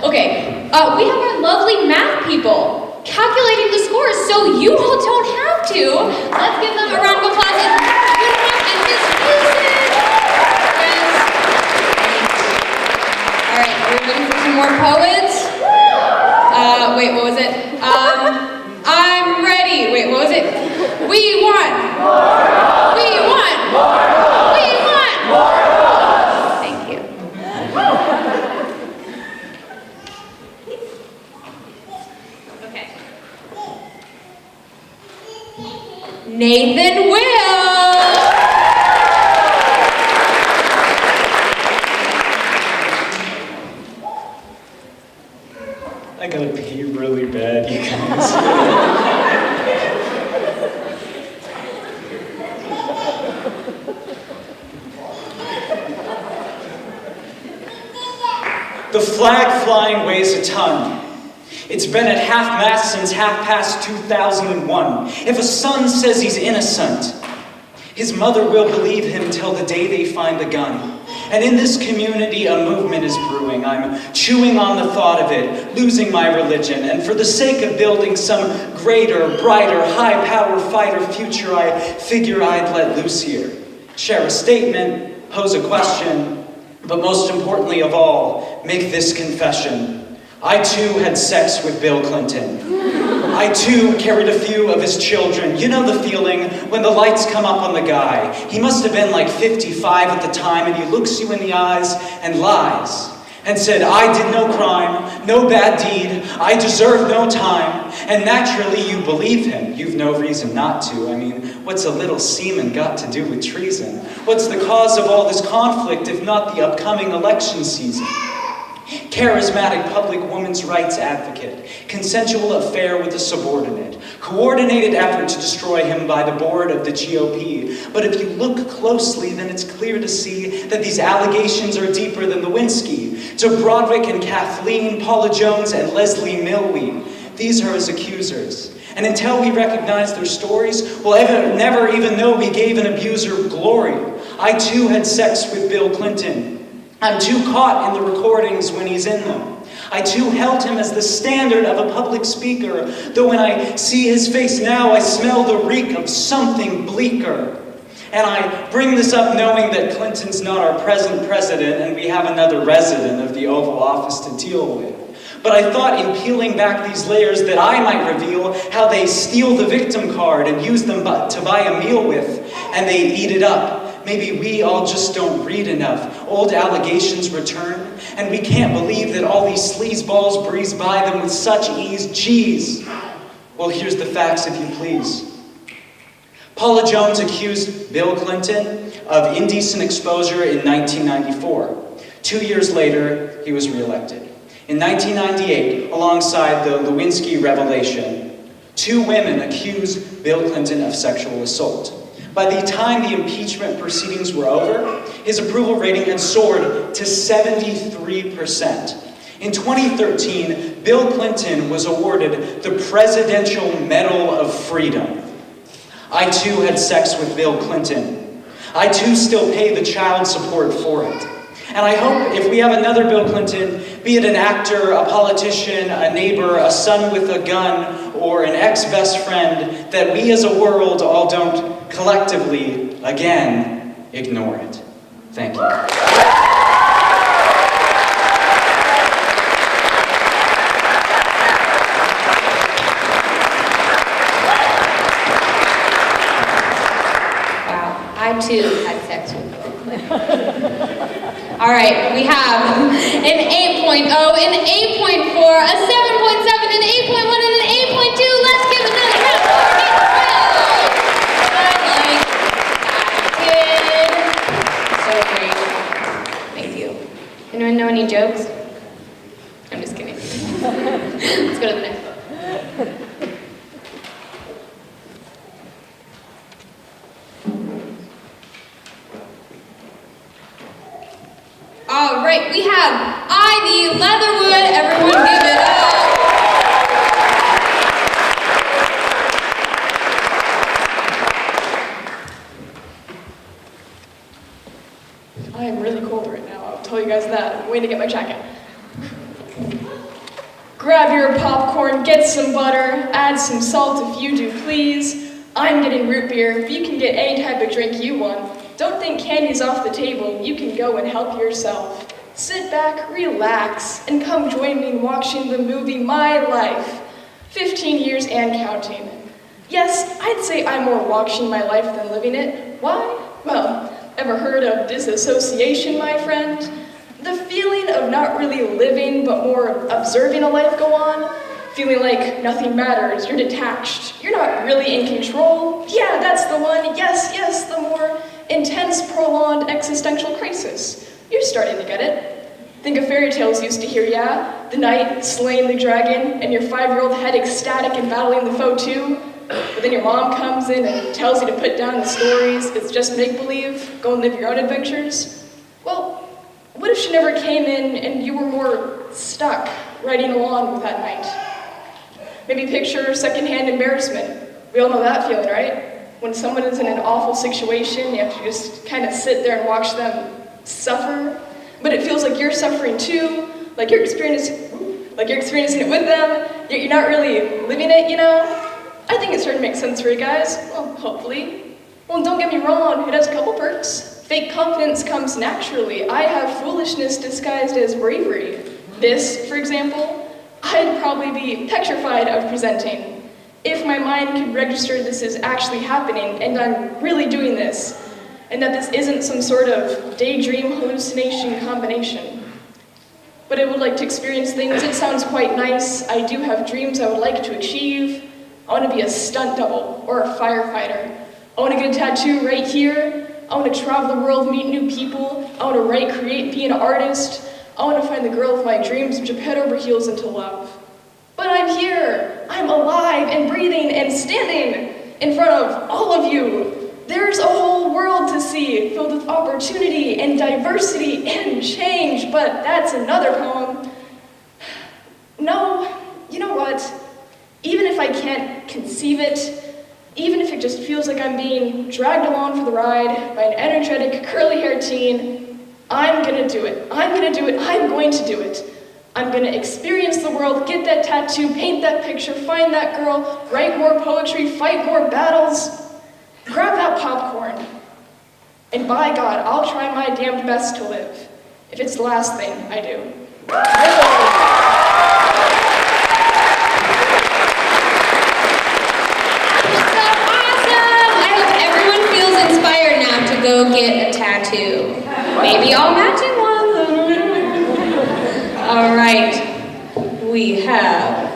Okay, we have our lovely math people calculating the scores so you all don't have to. Let's give them a round of applause. It's Mr. Goodenough and Miss Wilson. All right, are we ready for some more poets? Wait, what was it? I'm ready. Wait, what was it? We want. We want. We want. Thank you. Okay. Nathan Will. I gotta pee really bad, you guys. The flag flying weighs a ton. It's been at half-mast since 2001. If a son says he's innocent, his mother will believe him till the day they find the gun. And in this community, a movement is brewing. I'm chewing on the thought of it, losing my religion. And for the sake of building some greater, brighter, high-power fighter future, I figure I'd let loose here. Share a statement, pose a question, but most importantly of all, make this confession. I too had sex with Bill Clinton. I too carried a few of his children. You know the feeling when the lights come up on the guy. He must have been like 55 at the time, and he looks you in the eyes and lies and said, I did no crime, no bad deed, I deserve no time. And naturally you believe him. You've no reason not to. I mean, what's a little semen got to do with treason? What's the cause of all this conflict if not the upcoming election season? Charismatic public women's rights advocate, consensual affair with a subordinate, coordinated effort to destroy him by the board of the GOP. But if you look closely, then it's clear to see that these allegations are deeper than Lewinsky. To Broderick and Kathleen, Paula Jones and Leslie Millwee, these are his accusers. And until we recognize their stories, we'll never even know we gave an abuser glory. I too had sex with Bill Clinton. I'm too caught in the recordings when he's in them. I too held him as the standard of a public speaker, though when I see his face now, I smell the reek of something bleaker. And I bring this up knowing that Clinton's not our present president and we have another resident of the Oval Office to deal with. But I thought in peeling back these layers that I might reveal how they steal the victim card and use them to buy a meal with, and they eat it up. Maybe we all just don't read enough. Old allegations return, and we can't believe that all these sleazeballs breeze by them with such ease. Geez. Well, here's the facts, if you please. Paula Jones accused Bill Clinton of indecent exposure in 1994. 2 years later, he was reelected. In 1998, alongside the Lewinsky revelation, 2 women accused Bill Clinton of sexual assault. By the time the impeachment proceedings were over, his approval rating had soared to 73%. In 2013, Bill Clinton was awarded the Presidential Medal of Freedom. I too had sex with Bill Clinton. I too still pay the child support for it. And I hope if we have another Bill Clinton, be it an actor, a politician, a neighbor, a son with a gun, or an ex-best friend, that we as a world all don't collectively, again, ignore it. Thank you. Wow, I too had sex with Bill Clinton. All right, we have an 8.0, an 8.4, a 7.7, an 8.1, and an 8.2. Let's give another round for Nathan Will. I like that kid. So great. Thank you. Anyone know any jokes? I'm just kidding. Let's go to the next one. Leatherwood. Everyone give it up. I am really cold right now, I'll tell you guys that. I'm waiting to get my jacket. Grab your popcorn, get some butter, add some salt if you do please. I'm getting root beer, but you can get any type of drink you want. Don't think candy's off the table, you can go and help yourself. Sit back, relax, and come join me in watching the movie My Life. 15 years and counting. Yes, I'd say I'm more watching my life than living it. Why? Well, ever heard of disassociation, my friend? The feeling of not really living, but more observing a life go on. Feeling like nothing matters, you're detached, you're not really in control. Yeah, that's the one, yes, the more intense, prolonged existential crisis. You're starting to get it. Think of fairy tales used to hear, yeah? The knight slaying the dragon, and your 5-year-old head ecstatic and battling the foe too. But then your mom comes in and tells you to put down the stories, it's just make-believe, go and live your own adventures. Well, what if she never came in and you were more stuck, riding along with that knight? Maybe picture secondhand embarrassment. We all know that feeling, right? When someone is in an awful situation, you have to just kind of sit there and watch them suffer. But it feels like you're suffering too, like you're experiencing it with them, yet you're not really living it, you know? I think it's starting to make sense for you guys. Well, hopefully. Well, don't get me wrong, it has a couple perks. Fake confidence comes naturally. I have foolishness disguised as bravery. This, for example, I'd probably be petrified of presenting. If my mind could register this is actually happening and I'm really doing this, and that this isn't some sort of daydream hallucination combination. But I would like to experience things, it sounds quite nice. I do have dreams I would like to achieve. I want to be a stunt double or a firefighter. I want to get a tattoo right here. I want to travel the world, meet new people. I want to write, create, be an artist. I want to find the girl of my dreams and jump head over heels into love. But I'm here. I'm alive and breathing and standing in front of all of you. There's a whole world to see, filled with opportunity and diversity and change, but that's another poem. No, you know what? Even if I can't conceive it, even if it just feels like I'm being dragged along for the ride by an energetic, curly-haired teen, I'm gonna do it. I'm gonna do it. I'm going to do it. I'm gonna experience the world, get that tattoo, paint that picture, find that girl, write more poetry, fight more battles. Grab that popcorn, and by God, I'll try my damned best to live, if it's the last thing I do. Awesome! I hope everyone feels inspired now to go get a tattoo. Maybe all matching ones. All right, we have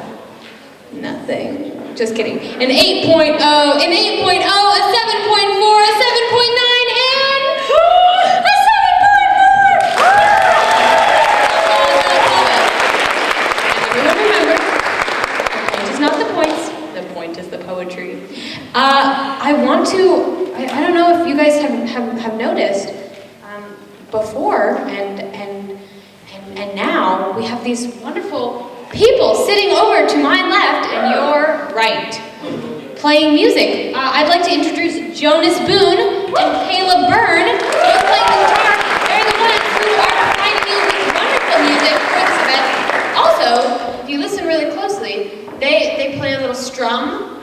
nothing. Just kidding. An 8.0, an 8.0, a 7.4, a 7.9, and a 7.4! Everyone remember, the point is not the points, the point is the poetry. I don't know if you guys have noticed, before and now, we have these wonderful people sitting over to my left and your right, playing music. I'd like to introduce Jonas Boone and Caleb Byrne. They're playing the guitar. They're the ones who are providing you with wonderful music for this event. Also, if you listen really closely, they play a little strum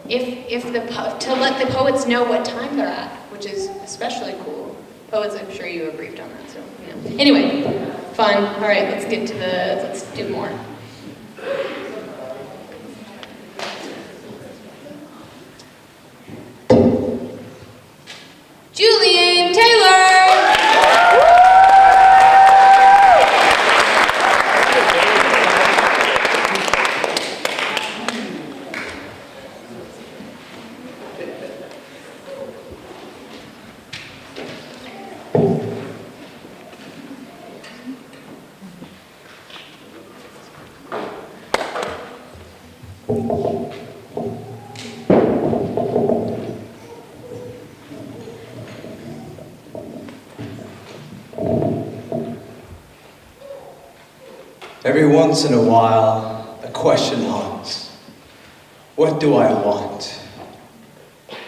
to let the poets know what time they're at, which is especially cool. Poets, I'm sure you were briefed on that, so, you know. Anyway, fun. All right, let's do more. Julian Taylor! Every once in a while, a question haunts. What do I want?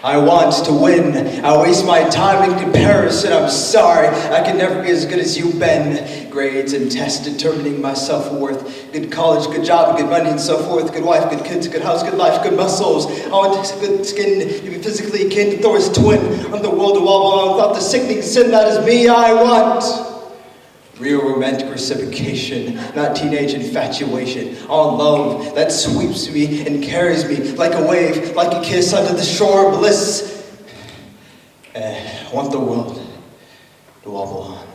I want to win. I waste my time in comparison. I'm sorry, I can never be as good as you've been. Grades and tests determining my self-worth. Good college, good job, good money, and so forth. Good wife, good kids, good house, good life, good muscles. I want good skin to be physically akin to Thor's twin. I'm the world to wobble on without the sickening sin that is me. I want real romantic reciprocation, not teenage infatuation. On love that sweeps me and carries me like a wave, like a kiss under the shore of bliss. I want the world to wobble on.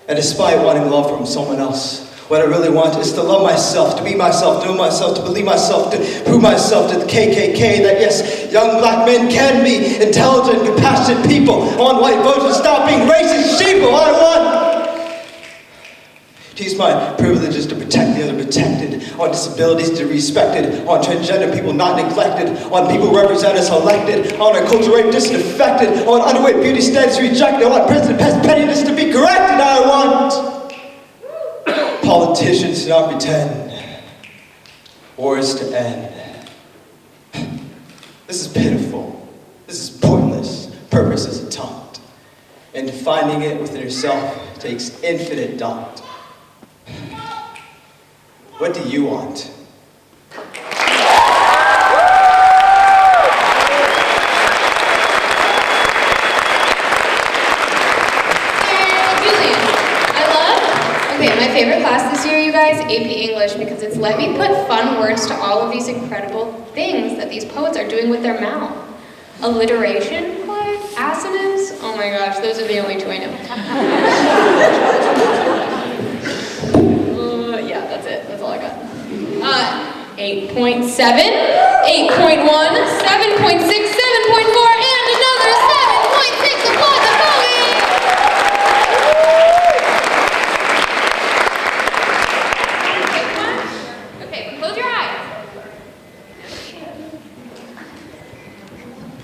And despite wanting love from someone else, what I really want is to love myself, to be myself, to know myself, to believe myself, to prove myself to the KKK that yes, young black men can be intelligent, compassionate people. I want white voters to stop being racist sheeple. I want to use my privileges to protect the underprotected, on disabilities to be respected, on transgender people not neglected, on people represented as elected, on our culture rape disaffected, on underweight beauty standards rejected. I want President Pence pettiness to be corrected. I want politicians to not pretend, wars to end. This is pitiful. This is pointless. Purpose is a taunt. And finding it within yourself takes infinite daunt. What do you want? Okay, my favorite class this year, you guys, AP English, because it's let me put fun words to all of these incredible things that these poets are doing with their mouth. Alliteration, what? Assonance? Oh my gosh, those are the only two I know. Yeah, that's it. That's all I got. 8.7, 8.1, 7.6, 7.4, and another 7.6. Applaud the poet! Okay, close your eyes.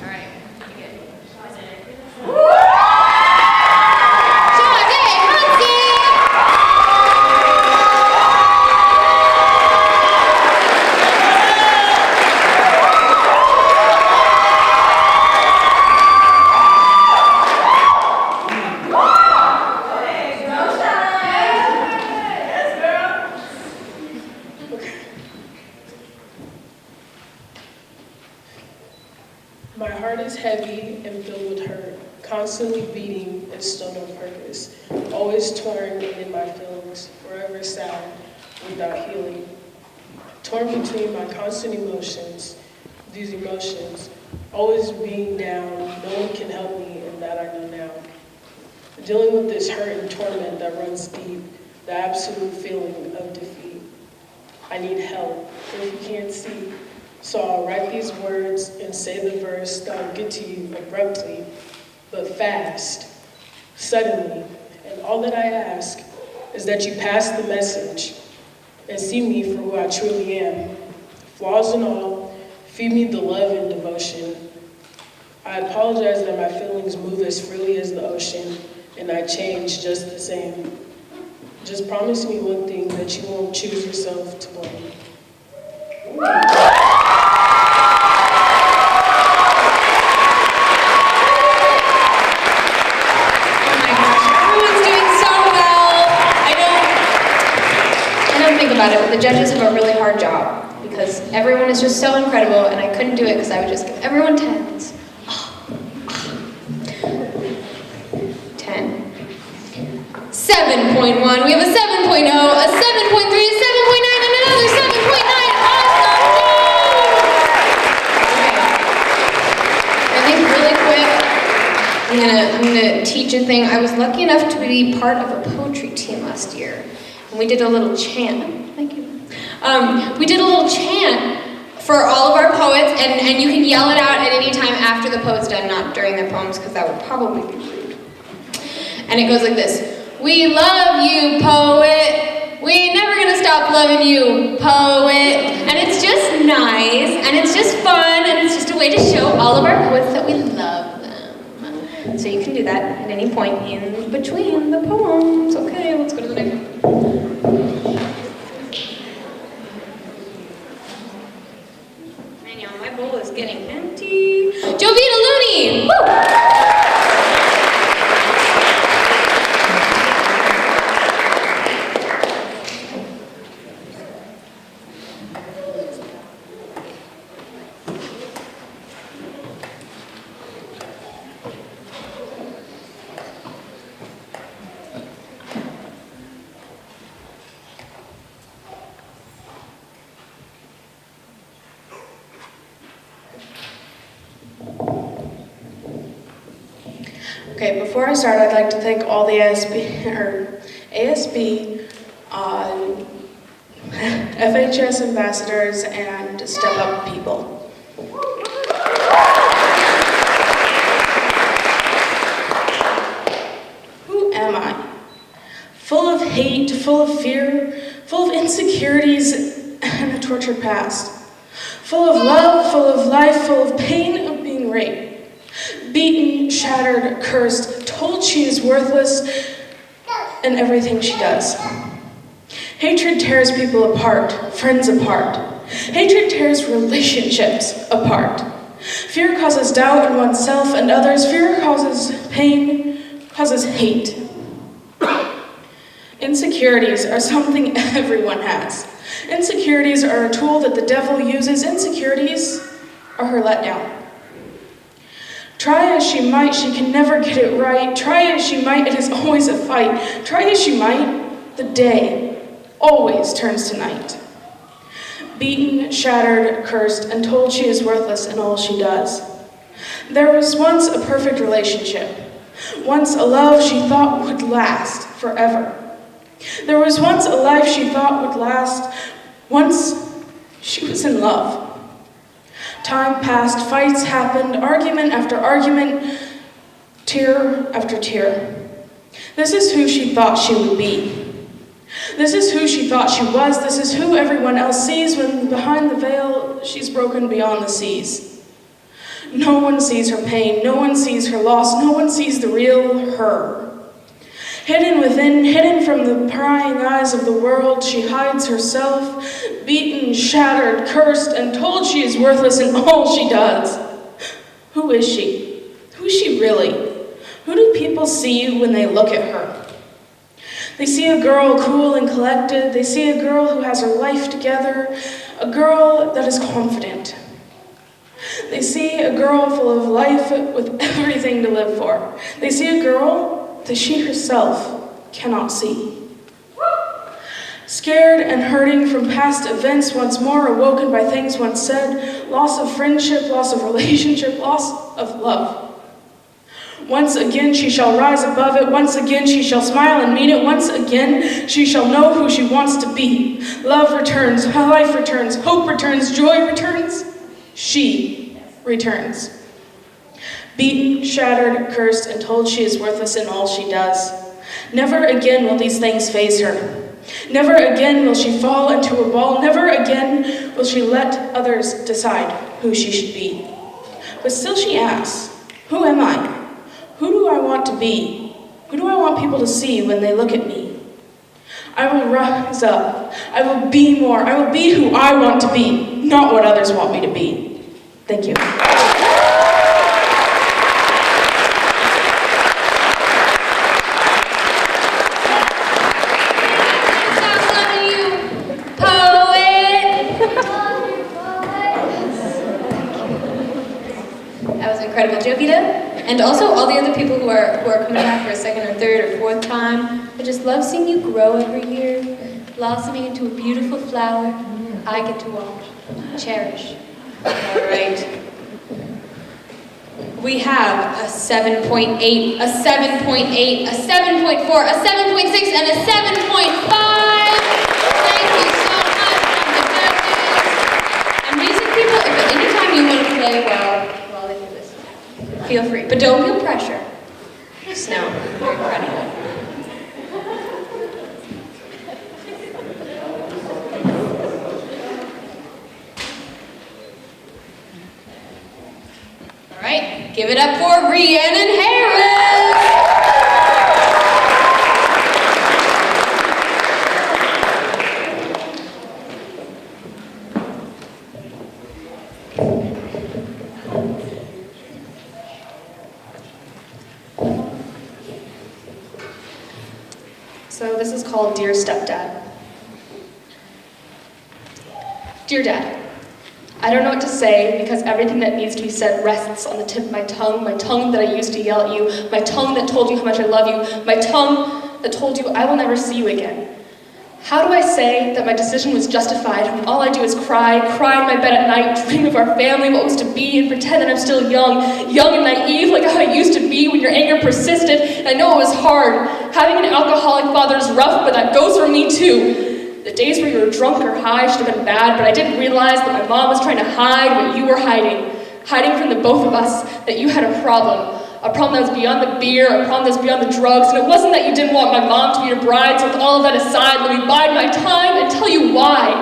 All right. My heart is heavy and filled with hurt, constantly beating and still no purpose, always torn and in my feelings, forever sad without healing. Torn between my constant emotions, these emotions, always being down, no one can help me, and that I know now. Dealing with this hurt and torment that runs deep, the absolute feeling of defeat. I need help, if you can't see. So I'll write these words and say the verse that'll get to you abruptly, but fast, suddenly. And all that I ask is that you pass the message and see me for who I truly am. Flaws and all, feed me the love and devotion. I apologize that my feelings move as freely as the ocean, and I change just the same. Just promise me one thing, that you won't choose yourself to blame. About it, but the judges have a really hard job because everyone is just so incredible, and I couldn't do it because I would just give everyone 10s. 10. 7.1. We have a 7.0, a 7.3, a 7.9, and another 7.9. Awesome job! Okay. I think really quick, I'm gonna teach a thing. I was lucky enough to be part of a poetry team last year. We did a little chant. Thank you. We did a little chant for all of our poets, and you can yell it out at any time after the poet's done, not during their poems, because that would probably be rude. And it goes like this. We love you, poet. We ain't never gonna stop loving you, poet. And it's just nice, and it's just fun, and it's just a way to show all of our poets that we love them. So you can do that at any point in between the poems. Okay, let's go to the next one. Hang on, my bowl is getting empty. Jovita Looney! Woo! Okay, before I start, I'd like to thank all the ASB, FHS ambassadors and Step Up people. Who am I? Full of hate, full of fear, full of insecurities and a tortured past. Full of love, full of life, full of pain of being raped. Beaten, shattered, cursed, told she is worthless in everything she does. Hatred tears people apart, friends apart. Hatred tears relationships apart. Fear causes doubt in oneself and others. Fear causes pain, causes hate. Insecurities are something everyone has. Insecurities are a tool that the devil uses. Insecurities are her letdown. Try as she might, she can never get it right. Try as she might, it is always a fight. Try as she might, the day always turns to night. Beaten, shattered, cursed, and told she is worthless in all she does. There was once a perfect relationship. Once a love she thought would last forever. There was once a life she thought would last. Once she was in love. Time passed, fights happened, argument after argument, tear after tear. This is who she thought she would be. This is who she thought she was. This is who everyone else sees when behind the veil she's broken beyond the seas. No one sees her pain, no one sees her loss, no one sees the real her. Hidden within, hidden from the prying eyes of the world, she hides herself, beaten, shattered, cursed, and told she is worthless in all she does. Who is she? Who is she really? Who do people see when they look at her? They see a girl cool and collected. They see a girl who has her life together, a girl that is confident. They see a girl full of life with everything to live for. They see a girl that she herself cannot see. Scared and hurting from past events, once more awoken by things once said, loss of friendship, loss of relationship, loss of love. Once again she shall rise above it, once again she shall smile and mean it, once again she shall know who she wants to be. Love returns, life returns, hope returns, joy returns, she returns. Beaten, shattered, cursed, and told she is worthless in all she does. Never again will these things faze her. Never again will she fall into a ball. Never again will she let others decide who she should be. But still she asks, who am I? Who do I want to be? Who do I want people to see when they look at me? I will rise up. I will be more. I will be who I want to be, not what others want me to be. Thank you. Incredible, Jovita, and also all the other people who are coming back for a second or third or fourth time. I just love seeing you grow every year, blossoming into a beautiful flower I get to watch, cherish. All right. We have a 7.8, a 7.8, a 7.4, a 7.6, and a 7.5. Thank you so much from the judges. And music people, if at any time you want to play while they do this, feel free, but don't feel pressure. Just know you're incredible. All right. Give it up for Rhiannon Harris! So this is called Dear Stepdad. Dear Dad, I don't know what to say because everything that needs to be said rests on the tip of my tongue that I used to yell at you, my tongue that told you how much I love you, my tongue that told you I will never see you again. How do I say that my decision was justified when all I do is cry in my bed at night, dream of our family, what was to be, and pretend that I'm still young and naive like how I used to be when your anger persisted, and I know it was hard. Having an alcoholic father is rough, but that goes for me too. The days where you were drunk or high should have been bad, but I didn't realize that my mom was trying to hide what you were hiding from the both of us, that you had a problem that was beyond the beer, a problem that was beyond the drugs, and it wasn't that you didn't want my mom to be your bride, so with all of that aside, let me bide my time and tell you why.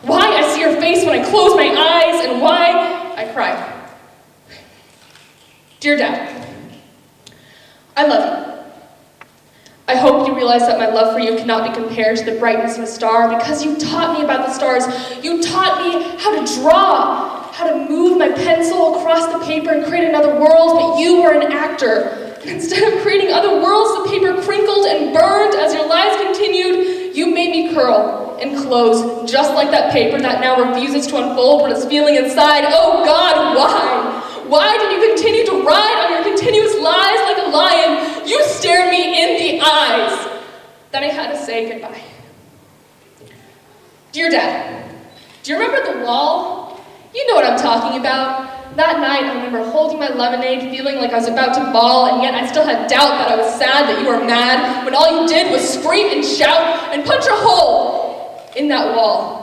Why I see your face when I close my eyes, and why I cry. Dear Dad, I love you. I hope you realize that my love for you cannot be compared to the brightness of a star because you taught me about the stars. You taught me how to draw, how to move my pencil across the paper and create another world, but you were an actor. And instead of creating other worlds, the paper crinkled and burned as your lies continued. You made me curl and close, just like that paper that now refuses to unfold what it's feeling inside. Oh God, why? Why did you continue to ride on your continuous lies like a lion? You stared me in the eyes. Then I had to say goodbye. Dear Dad, do you remember the wall? You know what I'm talking about. That night, I remember holding my lemonade, feeling like I was about to bawl, and yet I still had doubt that I was sad that you were mad, when all you did was scream and shout and punch a hole in that wall.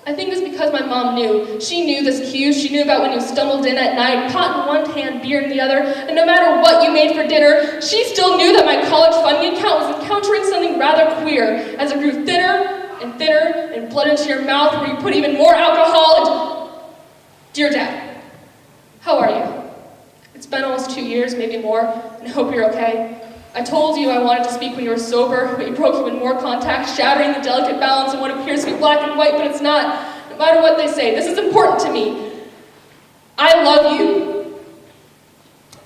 I think it was because my mom knew. She knew this cue. She knew about when you stumbled in at night, pot in one hand, beer in the other, and no matter what you made for dinner, she still knew that my college funding account was encountering something rather queer as it grew thinner and thinner and bled into your mouth where you put even more alcohol and... Dear Dad, how are you? It's been almost 2 years, maybe more, and I hope you're okay. I told you I wanted to speak when you were sober, but you broke even more contact, shattering the delicate balance of what appears to be black and white, but it's not. No matter what they say, this is important to me. I love you.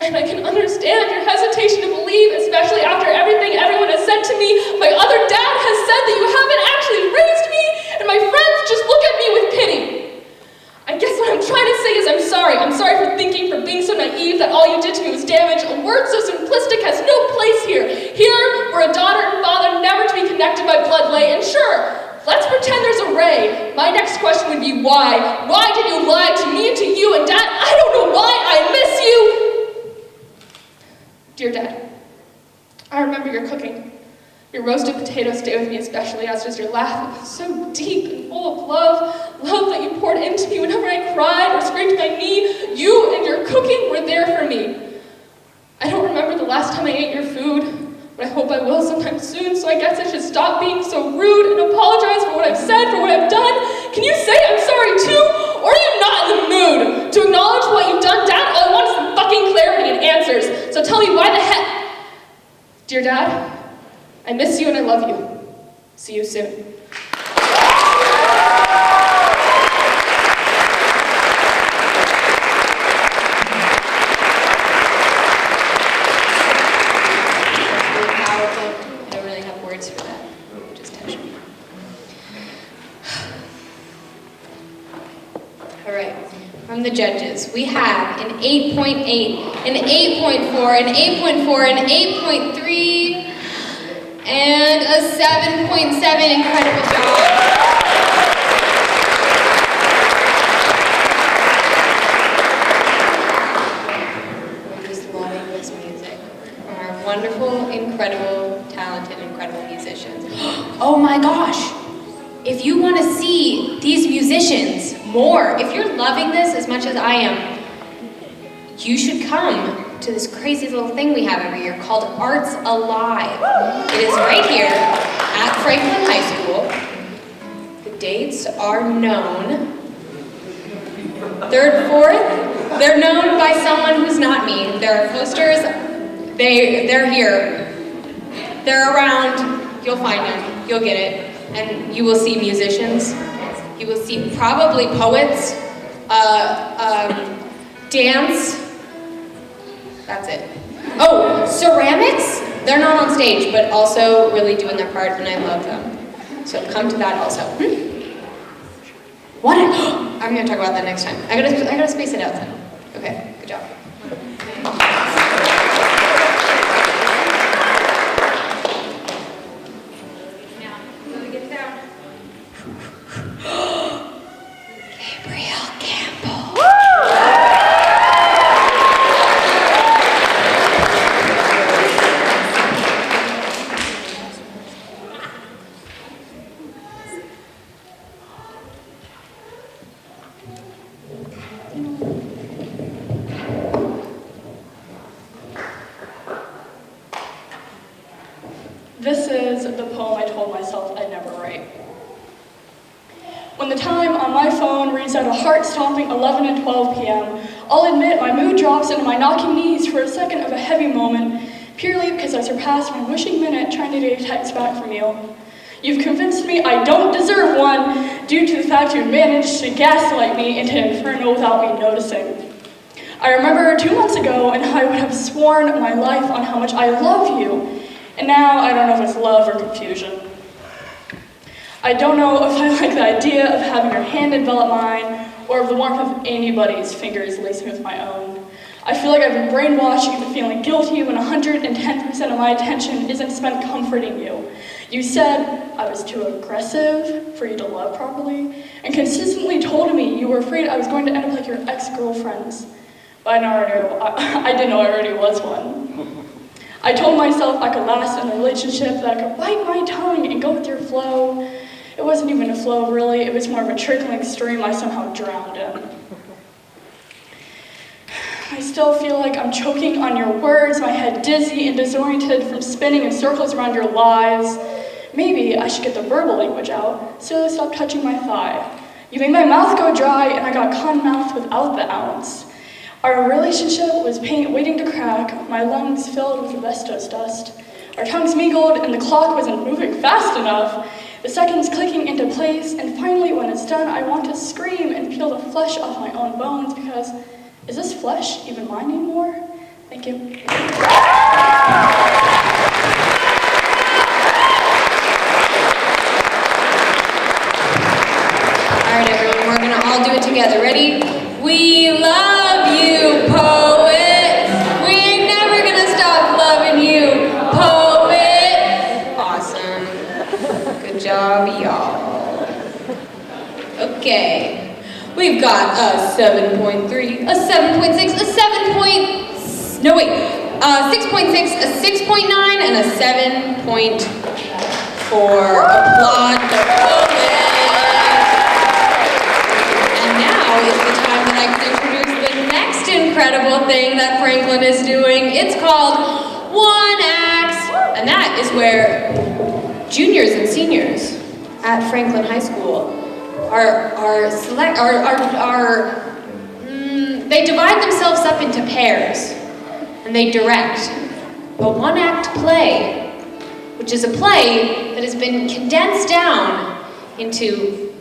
And I can understand your hesitation to believe, especially after everything everyone has said to me. My other dad has said that you haven't actually raised me, and my friends just look at me with pity. I guess what I'm trying to say is I'm sorry. I'm sorry for thinking, for being so naive that all you did to me was damage. A word so simplistic has no place here. Here, where a daughter and father never to be connected by blood lay. And sure, let's pretend there's a ray. My next question would be why? Why did you lie to me and to you? And Dad, I don't know why I miss you. Dear Dad, I remember your cooking. Your roasted potatoes stay with me especially, as does your laugh. It was so deep and full of love that you poured into me whenever I cried or scraped my knee. You and your cooking were there for me. I don't remember the last time I ate your food, but I hope I will sometime soon, so I guess I should stop being so rude and apologize for what I've said, for what I've done. Can you say I'm sorry too? Or are you not in the mood to acknowledge what you've done? Dad, all I want is some fucking clarity and answers. So tell me why the heck... Dear Dad, I miss you and I love you. See you soon. From the judges, we have an 8.8, an 8.4, an 8.4, an 8.3, and a 7.7. Incredible job. We're just loving this music from our wonderful, incredible, talented, incredible musicians. Oh my gosh! If you want to see these musicians more, if you're loving this as much as I am, you should come to this crazy little thing we have every year called Arts Alive. It is right here at Franklin High School. The dates are known. 3rd, 4th, They're known by someone who's not me. There are posters. They're here. They're around. You'll find them. You'll get it. And you will see musicians. You will see probably poets. Dance. That's it. Oh, ceramics. They're not on stage, but also really doing their part, and I love them. So come to that also. What? I'm gonna talk about that next time. I gotta space it out then. Okay, good job. Now, let me get down. Gabriel Campbell. This is the poem I told myself I'd never write. When the time on my phone reads out a heart-stopping 11 and 12 p.m., I'll admit my mood drops into my knocking knees for a second of a heavy moment, purely because I surpassed my wishing minute trying to get a text back from you. You've convinced me I don't deserve one due to the fact you managed to gaslight me into inferno without me noticing. I remember 2 months ago and I would have sworn my life on how much I love you, and now I don't know if it's love or confusion. I don't know if I like the idea of having your hand envelop mine, or of the warmth of anybody's fingers lacing with my own. I feel like I've been brainwashed into feeling guilty when 110% of my attention isn't spent comforting you. You said I was too aggressive for you to love properly, and consistently told me you were afraid I was going to end up like your ex-girlfriends. But I didn't know I already was one. I told myself I could last in a relationship, that I could bite my tongue and go with your flow. It wasn't even a flow, really. It was more of a trickling stream I somehow drowned in. I still feel like I'm choking on your words, my head dizzy and disoriented from spinning in circles around your lies. Maybe I should get the verbal language out, so stop touching my thigh. You made my mouth go dry, and I got con-mouthed without the ounce. Our relationship was paint waiting to crack, my lungs filled with asbestos dust. Our tongues mingled, and the clock wasn't moving fast enough. The seconds clicking into place, and finally, when it's done, I want to scream and peel the flesh off my own bones, because is this flesh even mine anymore? Thank you. All right, everyone, we're gonna all do it together. Ready? We love you, poet. We ain't never gonna stop loving you, poet. Awesome. Good job, y'all. Okay. We've got a 7.3, a 7.6, a 6.6, a 6.9, and a 7.4. Applaud the poet. Now is the time that I can introduce the next incredible thing that Franklin is doing. It's called One Act, and that is where juniors and seniors at Franklin High School they divide themselves up into pairs, and they direct a one-act play, which is a play that has been condensed down into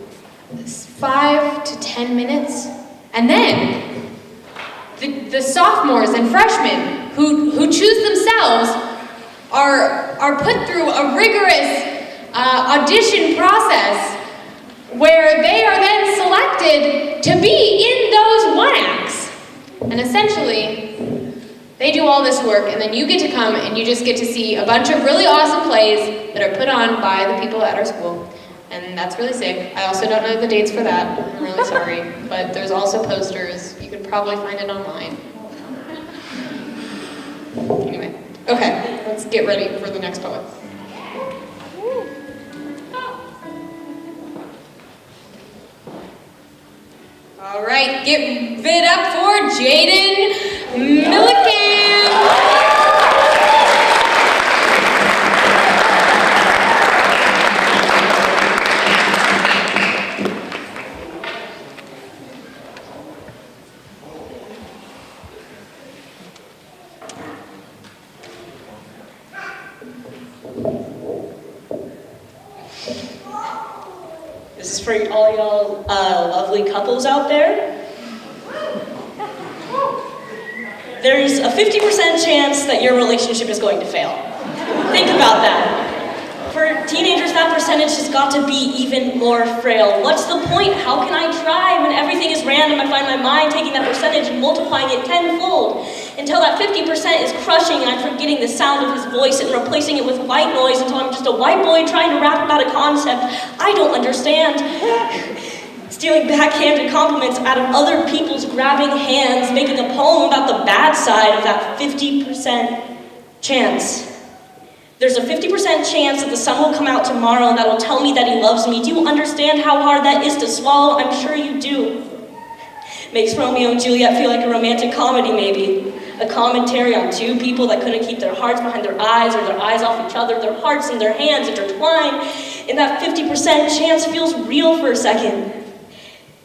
5 to 10 minutes, and then the sophomores and freshmen who choose themselves are put through a rigorous audition process where they are then selected to be in those one acts. And essentially, they do all this work, and then you get to come and you just get to see a bunch of really awesome plays that are put on by the people at our school. And that's really sick. I also don't know the dates for that. I'm really sorry. But there's also posters. You could probably find it online. Anyway, okay, let's get ready for the next poet. All right, give it up for Jaden Milliken. for all y'all lovely couples out there. There's a 50% chance that your relationship is going to fail. Think about that. For teenagers, that percentage has got to be even more frail. What's the point? How can I try when everything is random? I find my mind taking that percentage and multiplying it tenfold until that 50% is crushing and I'm forgetting the sound of his voice and replacing it with white noise until I'm just a white boy trying to rap about a concept I don't understand. Stealing backhanded compliments out of other people's grabbing hands, making a poem about the bad side of that 50% chance. There's a 50% chance that the sun will come out tomorrow and that'll tell me that he loves me. Do you understand how hard that is to swallow? I'm sure you do. Makes Romeo and Juliet feel like a romantic comedy, maybe. A commentary on two people that couldn't keep their hearts behind their eyes or their eyes off each other, their hearts and their hands intertwined. And that 50% chance feels real for a second.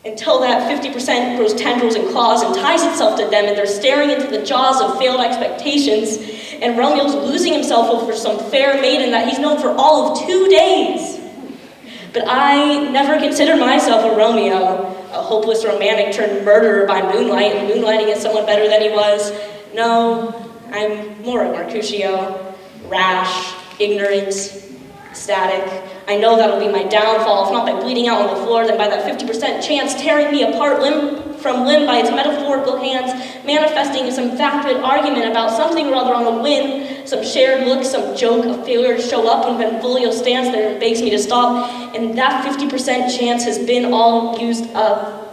Until that 50% grows tendrils and claws and ties itself to them and they're staring into the jaws of failed expectations and Romeo's losing himself over some fair maiden that he's known for all of 2 days. But I never considered myself a Romeo, a hopeless romantic turned murderer by moonlight and moonlighting as someone better than he was. No, I'm more a Mercutio, rash, ignorant, static. I know that'll be my downfall, if not by bleeding out on the floor, then by that 50% chance tearing me apart limb from limb by its metaphorical hands, manifesting in some vapid argument about something or other on a whim, some shared look, some joke, a failure to show up, and Benvolio stands there and begs me to stop, and that 50% chance has been all used up.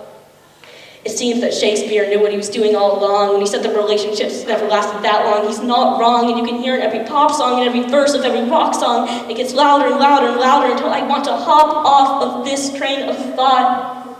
It seems that Shakespeare knew what he was doing all along when he said the relationships never lasted that long. He's not wrong, and you can hear it in every pop song and every verse of every rock song. It gets louder and louder and louder until I want to hop off of this train of thought.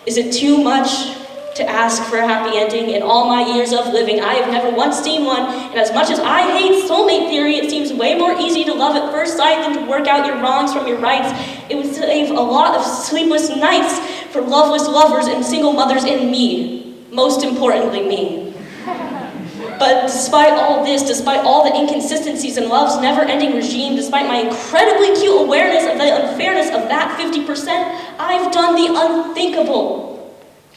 Is it too much to ask for a happy ending? In all my years of living, I have never once seen one, and as much as I hate soulmate theory, it seems way more easy to love at first sight than to work out your wrongs from your rights. It would save a lot of sleepless nights for loveless lovers and single mothers and me. Most importantly, me. But despite all this, despite all the inconsistencies in love's never-ending regime, despite my incredibly cute awareness of the unfairness of that 50%, I've done the unthinkable.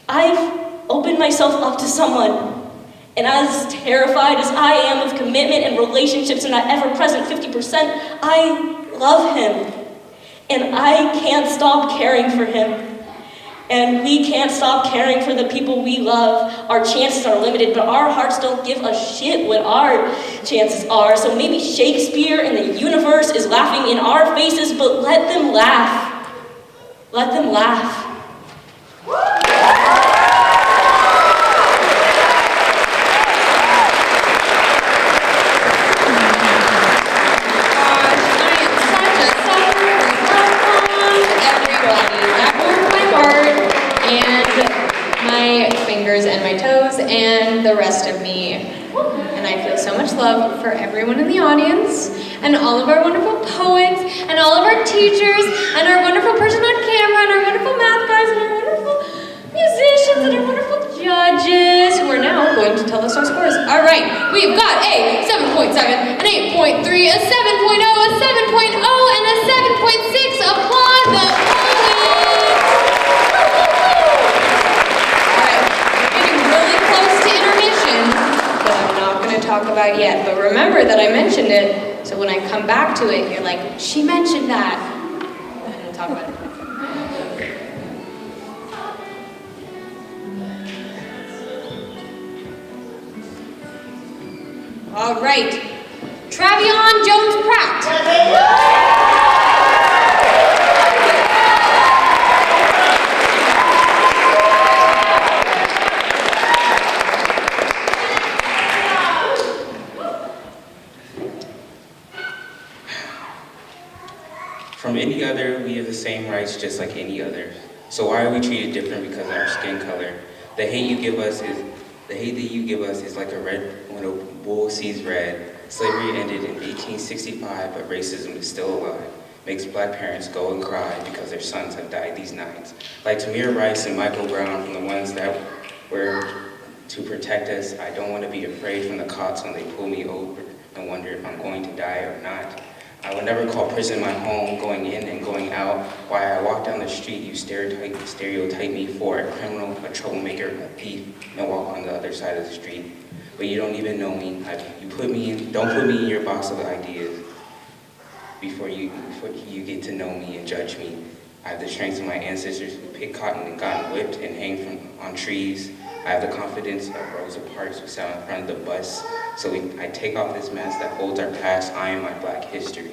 I've opened myself up to someone. And as terrified as I am of commitment and relationships in that ever-present 50%, I love him. And I can't stop caring for him. And we can't stop caring for the people we love. Our chances are limited, but our hearts don't give a shit what our chances are. So maybe Shakespeare and the universe is laughing in our faces, but let them laugh. Let them laugh. And my toes and the rest of me. And I feel so much love for everyone in the audience and all of our wonderful poets and all of our teachers and our wonderful person on camera and our wonderful math guys and our wonderful musicians and our wonderful judges who are now going to tell us our scores. All right, we've got a 7.7, an 8.3, a 7.0, a 7.0, and a 7.6. Applaud the poets! Talk about yet, but remember that I mentioned it, so when I come back to it, you're like, she mentioned that. And we'll talk about it. All right, Travion Jones-Pratt. From any other, we have the same rights just like any other. So why are we treated different because of our skin color? The hate that you give us is like a red when a bull sees red. Slavery ended in 1865, but racism is still alive. Makes black parents go and cry because their sons have died these nights. Like Tamir Rice and Michael Brown, from the ones that were to protect us, I don't want to be afraid from the cops when they pull me over and wonder if I'm going to die or not. I would never call prison my home, going in and going out. While I walk down the street, you stereotype me for a criminal, a troublemaker, a thief, and walk on the other side of the street. But you don't even know me. Don't put me in your box of ideas before you get to know me and judge me. I have the strength of my ancestors who picked cotton and gotten whipped and hanged on trees. I have the confidence of Rosa Parks who sat in front of the bus. So I take off this mask that holds our past. I am my Black history.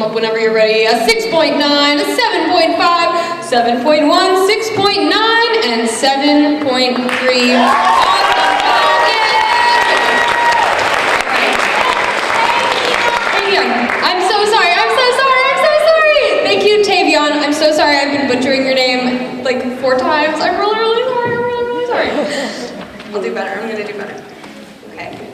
Whenever you're ready, a 6.9, a 7.5, 7.1, 6.9, and 7.3. I'm so sorry. Thank you, Tavion. I'm so sorry I've been butchering your name like 4 times. I'm really sorry. I'll do better. I'm gonna do better. Okay.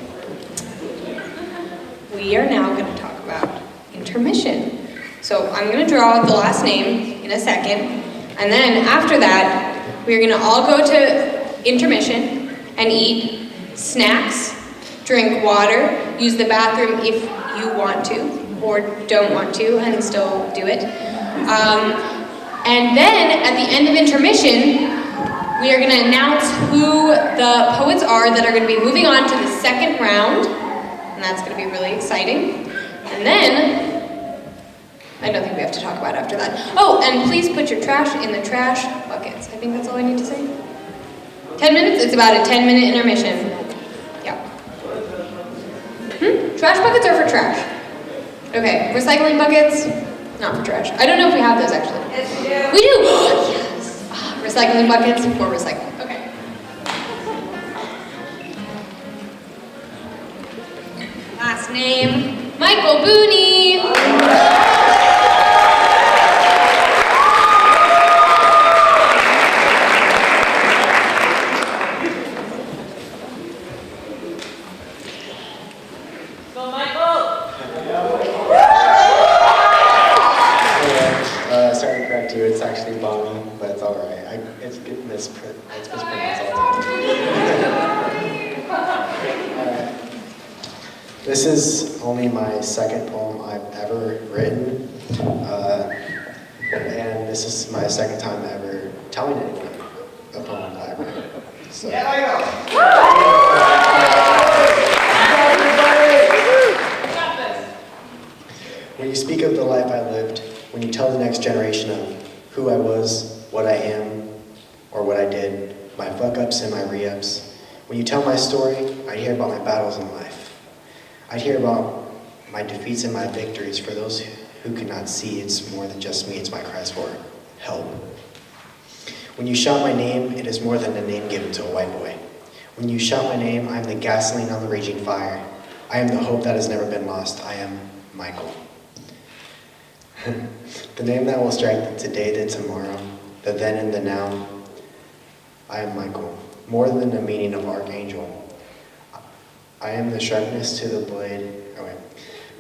We are now gonna talk about intermission. So I'm going to draw the last name in a second, and then after that, we're going to all go to intermission and eat snacks, drink water, use the bathroom if you want to, or don't want to, and still do it. And then at the end of intermission, we are going to announce who the poets are that are going to be moving on to the second round, and that's going to be really exciting. And then I don't think we have to talk about after that. Oh, and please put your trash in the trash buckets. I think that's all I need to say. 10 minutes? It's about a 10-minute intermission. Yeah. Trash buckets are for trash. Okay, recycling buckets, not for trash. I don't know if we have those actually. Yes, we do. We do! Yes. Recycling buckets for recycling. Okay. Last name, Michael Booney. Sorry to correct you, it's actually Bonnie, but it's alright. It's mispronounced all the time. This is only my second poem I've ever written, and this is my second time ever telling anyone a poem that I wrote. So. When you speak of the life I lived, when you tell the next generation of who I was, what I am, or what I did, my fuck-ups and my re-ups, when you tell my story, I hear about my battles in life. I hear about my defeats and my victories. For those who cannot see, it's more than just me, it's my cries for help. When you shout my name, it is more than a name given to a white boy. When you shout my name, I am the gasoline on the raging fire. I am the hope that has never been lost. I am Michael. The name that will strike the today, the tomorrow, the then and the now. I am Michael, more than the meaning of archangel. I am the sharpness to the blade,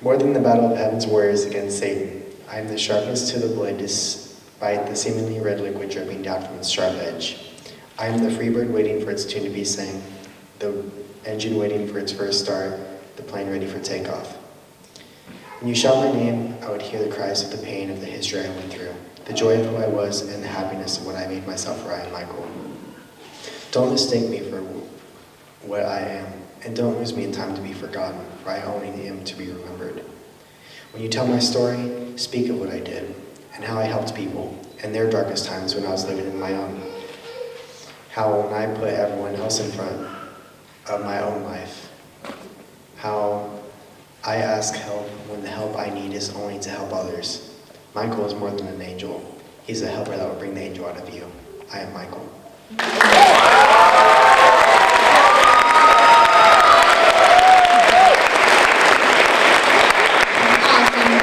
more than the battle of heaven's warriors against Satan. I am the sharpness to the blade despite the seemingly red liquid dripping down from its sharp edge. I am the free bird waiting for its tune to be sang, the engine waiting for its first start, the plane ready for takeoff. When you shout my name, I would hear the cries of the pain of the history I went through, the joy of who I was, and the happiness of what I made myself for. I am Michael. Don't mistake me for what I am, and don't lose me in time to be forgotten, for I only am to be remembered. When you tell my story, speak of what I did, and how I helped people in their darkest times when I was living in my own. How when I put everyone else in front of my own life, how I ask help when the help I need is only to help others. Michael is more than an angel. He's a helper that will bring the angel out of you. I am Michael.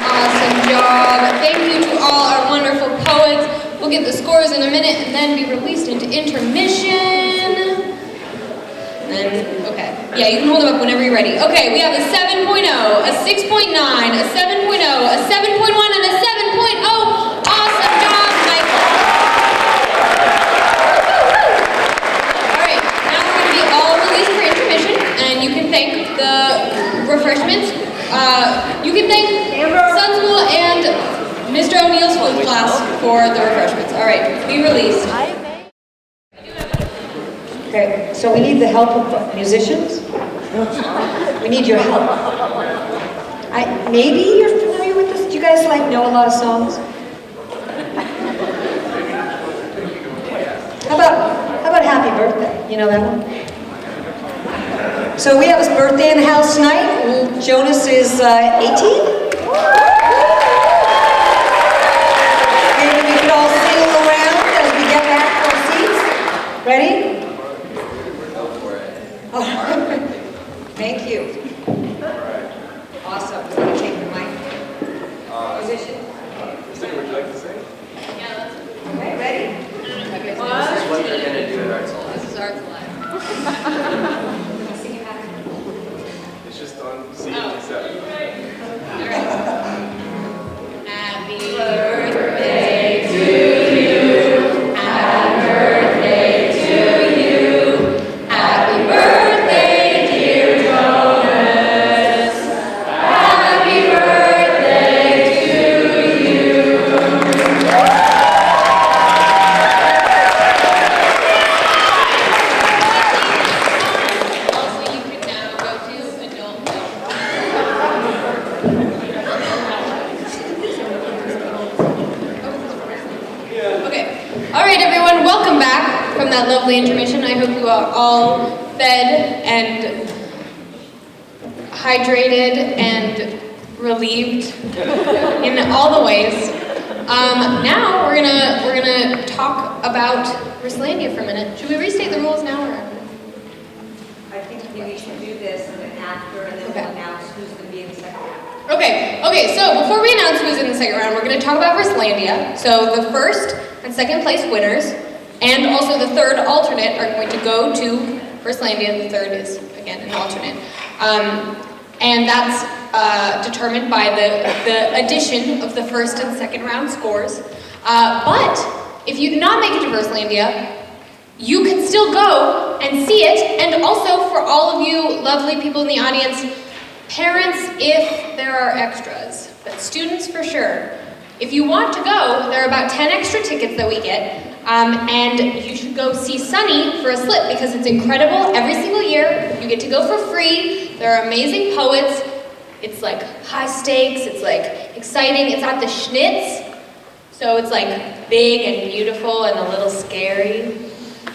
Awesome. minute and then be released into intermission. And, okay. Yeah, you can hold them up whenever you're ready. Okay, we have a 7.0, a 6.9, a 7.0, a 7.1, and a 7.0. Awesome job, Michael. All right, now we're going to be all released for intermission, and you can thank the refreshments. You can thank Sun School and Mr. O'Neill's flute class for the refreshments. All right, be released. Okay, so we need the help of musicians. We need your help. Maybe you're familiar with this. Do you guys know a lot of songs? How about Happy Birthday? You know that one? So we have his birthday in the house tonight. Jonas is 18. Maybe we could all single around as we get back to our seats. Ready? Thank you. Awesome. You want to take the mic? Position? Would you like to sing? Yeah, let's. Okay, ready? This is what they're going to do at Arts Alive. This is Arts Alive. It's just on C7. Happy birthday to you. Happy birthday to you. Happy birthday, dear Jonas. Happy birthday to you. Also, you can now go to adult Okay. All right, everyone, welcome back from that lovely intermission. I hope you are all fed and hydrated and relieved in all the ways. Now we're gonna talk about Ruslandia for a minute. Should we restate the rules now, or? I think we should do this and then after, and then we'll announce who's going to be in the second round. Okay, so before we announce who's in the second round, we're going to talk about Ruslandia. So the first and second place winners, and also the third alternate, are going to go to Ruslandia. The third is, again, an alternate. And that's determined by the addition of the first and second round scores. But if you do not make it to Ruslandia, you can still go and see it. And also for all of you lovely people in the audience, parents if there are extras, but students for sure. If you want to go, there are about 10 extra tickets that we get. And you should go see Sunny for a slip because it's incredible every single year. You get to go for free. There are amazing poets. It's like high stakes. It's like exciting. It's at the Schnitz. So it's like big and beautiful and a little scary.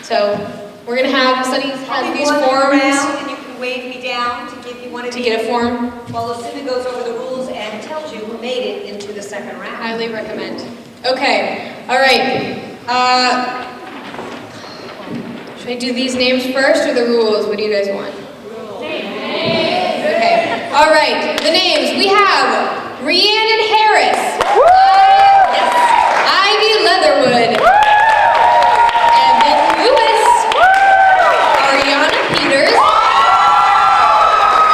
So we're gonna have Sunny has these forms. And you can wave me down to give you one of to get a form. While Lucinda goes over the rules and tells you who made it into the second round. Highly recommend. Okay, all right. Should I do these names first or the rules? What do you guys want? Okay, all right. The names we have: Rhiannon Harris, Ivy Leatherwood, Evan Lewis, Ariana Peters,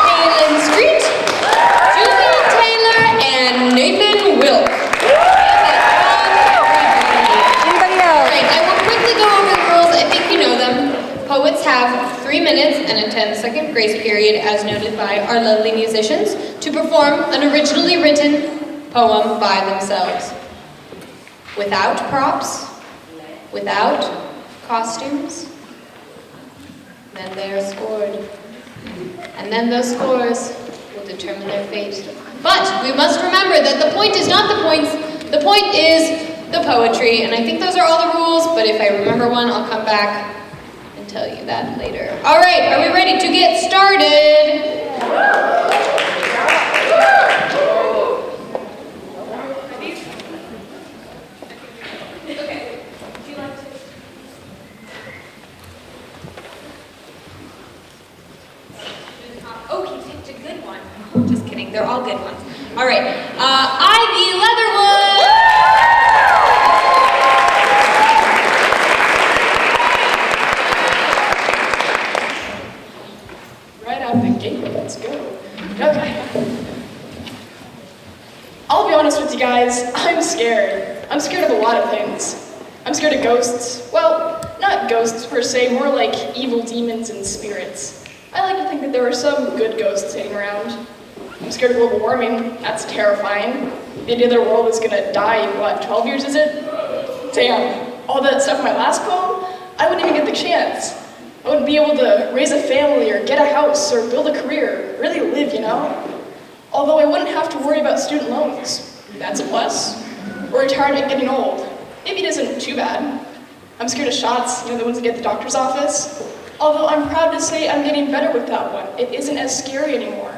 Kaylin Street, Julia Taylor, and Nathan Wilk. Anybody else? All right, I will quickly go over the rules. I think you know them. Poets have 3 minutes and a 10-second grace period, as noted by our lovely musicians, to perform an originally written poem by themselves. Without props, without costumes, then they are scored. And then those scores will determine their fate. But we must remember that the point is not the points, the point is the poetry. And I think those are all the rules, but if I remember one, I'll come back and tell you that later. All right, are we ready to get started? Oh, he picked a good one. Just kidding, they're all good ones. All right, Ivy Leatherwood. guys, I'm scared. I'm scared of a lot of things. I'm scared of ghosts. Well, not ghosts per se, more like evil demons and spirits. I like to think that there are some good ghosts hanging around. I'm scared of global warming. That's terrifying. The idea that the world is gonna die in, what, 12 years is it? Damn. All that stuff in my last poem, I wouldn't even get the chance. I wouldn't be able to raise a family or get a house or build a career, really live, you know? Although I wouldn't have to worry about student loans. That's a plus. Or retirement getting old. Maybe it isn't too bad. I'm scared of shots, the ones that get at the doctor's office. Although I'm proud to say I'm getting better with that one. It isn't as scary anymore.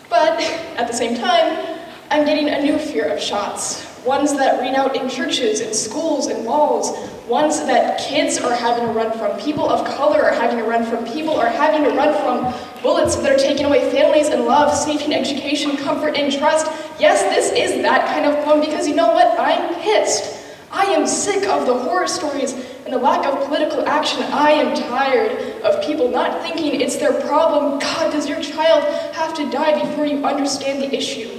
But at the same time, I'm getting a new fear of shots. Ones that ring out in churches and schools and malls. Ones that kids are having to run from. People of color are having to run from. People are having to run from. Bullets that are taking away families and love, safety and education, comfort and trust. Yes, this is that kind of poem because you know what? I'm pissed. I am sick of the horror stories and the lack of political action. I am tired of people not thinking it's their problem. God, does your child have to die before you understand the issue?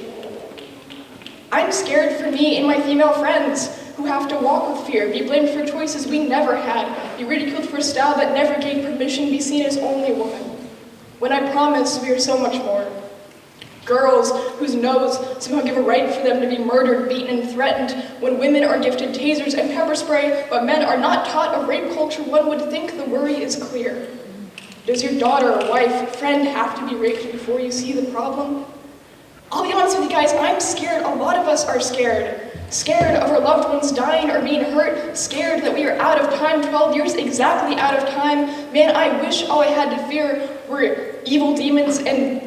I'm scared for me and my female friends who have to walk with fear, be blamed for choices we never had, be ridiculed for a style that never gave permission, be seen as only a woman. When I promise we are so much more. Girls whose no's somehow give a right for them to be murdered, beaten, and threatened, when women are gifted tasers and pepper spray, but men are not taught a rape culture, one would think the worry is clear. Does your daughter, wife, friend have to be raped before you see the problem? I'll be honest with you guys, I'm scared. A lot of us are scared. Scared of our loved ones dying or being hurt. Scared that we are out of time, 12 years exactly out of time. Man, I wish all I had to fear were evil demons and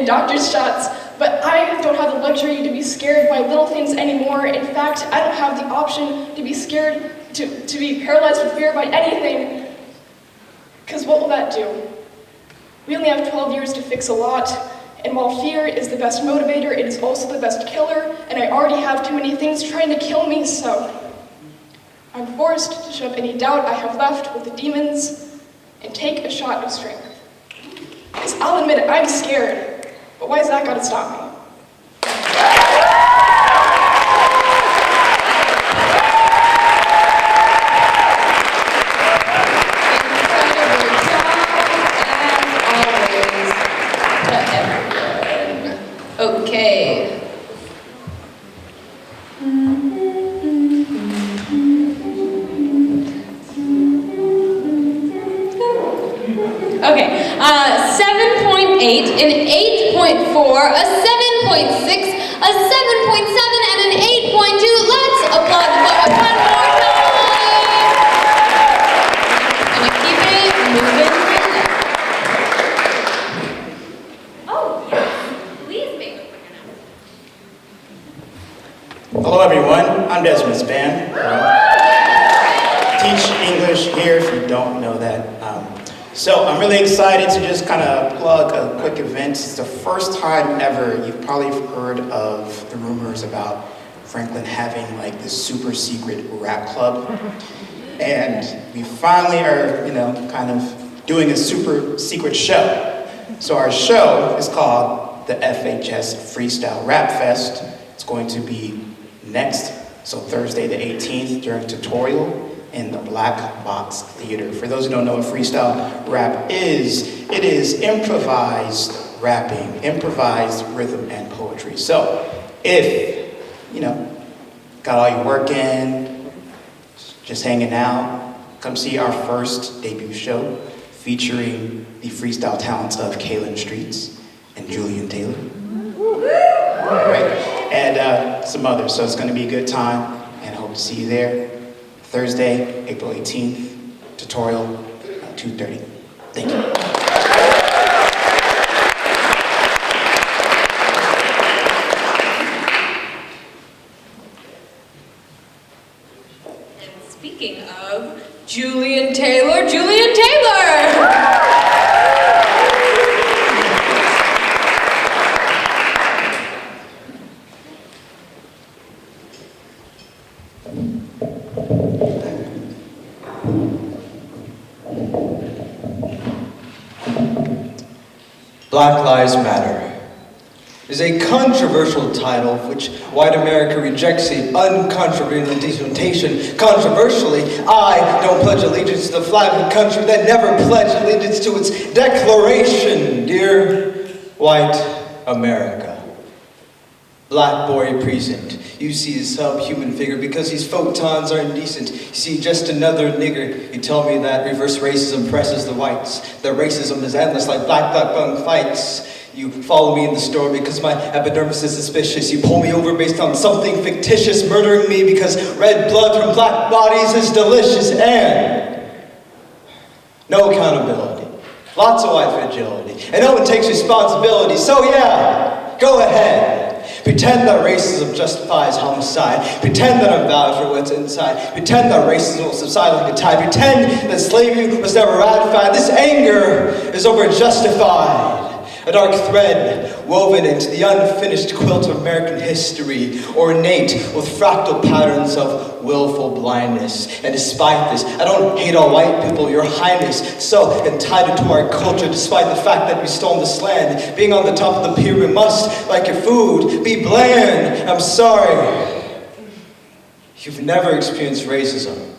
doctor's shots. But I don't have the luxury to be scared by little things anymore. In fact, I don't have the option to be scared, to be paralyzed with fear by anything. Because what will that do? We only have 12 years to fix a lot. And while fear is the best motivator, it is also the best killer, and I already have too many things trying to kill me, so I'm forced to shove any doubt I have left with the demons and take a shot of strength. Because I'll admit it, I'm scared, but why has that got to stop me? Okay. Okay, 7.8, an 8.4, a 7.6, a 7.7, and an 8.2. Let's applaud the book one more time. Gonna keep it moving. Oh, yes. Please make it quicker now. Hello everyone, I'm Desmond Span. Teach English here if you don't know that. So I'm really excited to just kind of plug a quick event. It's the first time ever you've probably heard of the rumors about Franklin having like this super secret rap club. And we finally are, kind of doing a super secret show. So our show is called the FHS Freestyle Rap Fest. It's going to be next, so Thursday the 18th during tutorial in the Black Box Theater. For those who don't know what freestyle rap is, it is improvised rapping, improvised rhythm and poetry. So if, got all your work in, just hanging out, come see our first debut show featuring the freestyle talents of Kaylin Streets and Julian Taylor. Right. And some others, so it's gonna be a good time and I hope to see you there. Thursday, April 18th, tutorial, 2:30. Thank you. And speaking of Julian Taylor, Julian Taylor! Black Lives Matter. is a controversial title which white America rejects the uncontroversial denotation. Controversially, I don't pledge allegiance to the flag of a country that never pledged allegiance to its declaration. Dear white America. Black boy present. You see a subhuman figure because these photons are indecent. You see just another nigger. You tell me that reverse racism presses the whites. That racism is endless like black bung fights. You follow me in the store because my epidermis is suspicious. You pull me over based on something fictitious, murdering me because red blood from black bodies is delicious. And no accountability. Lots of white fragility. And no one takes responsibility. So yeah, go ahead. Pretend that racism justifies homicide. Pretend that I'm valid for what's inside. Pretend that racism will subside like a tide. Pretend that slavery was never ratified. This anger is over-justified. A dark thread woven into the unfinished quilt of American history, ornate with fractal patterns of willful blindness. And despite this, I don't hate all white people, your highness, so entitled to our culture, despite the fact that we stole this land. Being on the top of the pyramid must, like your food, be bland. I'm sorry. You've never experienced racism.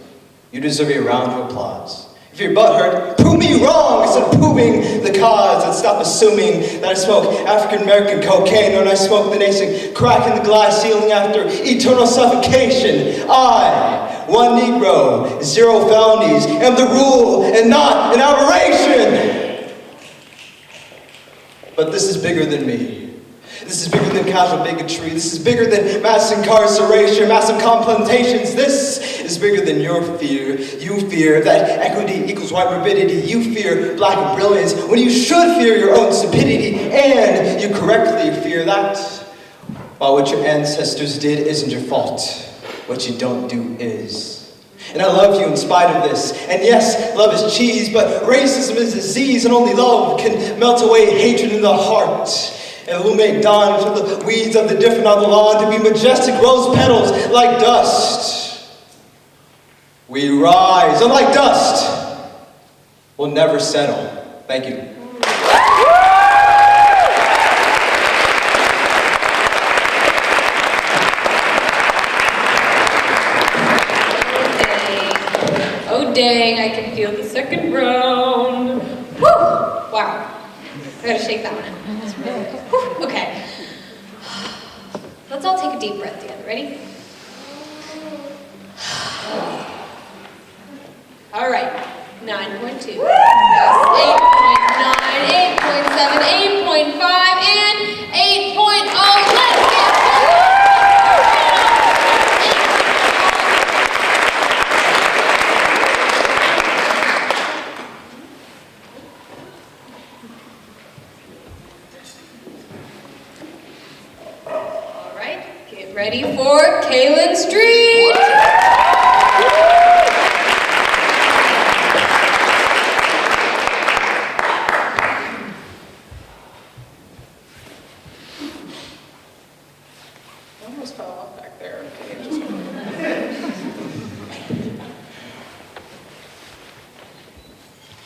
You deserve a round of applause. If your butt hurt, prove me wrong instead of proving the cause, and stop assuming that I smoke African-American cocaine when I smoke the nation crack in the glass ceiling after eternal suffocation. I, one Negro, 0 felonies, am the rule and not an aberration. But this is bigger than me. This is bigger than casual bigotry. This is bigger than mass incarceration, massive confrontations. This is bigger than your fear. You fear that equity equals white morbidity. You fear black brilliance when you should fear your own stupidity. And you correctly fear that while what your ancestors did isn't your fault. What you don't do is. And I love you in spite of this. And yes, love is cheese, but racism is disease, and only love can melt away hatred in the heart. And illuminate dawn for the weeds of the different on the lawn to be majestic rose petals like dust. We rise, and like dust, we'll never settle. Thank you. Oh dang, I can feel the second round. Woo! Wow. I gotta shake that one out. Whew, okay. Let's all take a deep breath together. Ready? All right. 9.2. Yes. 8.9, 8.7, 8.5, and 8.0. Let's get ready for Kaylin Street! I almost fell off back there.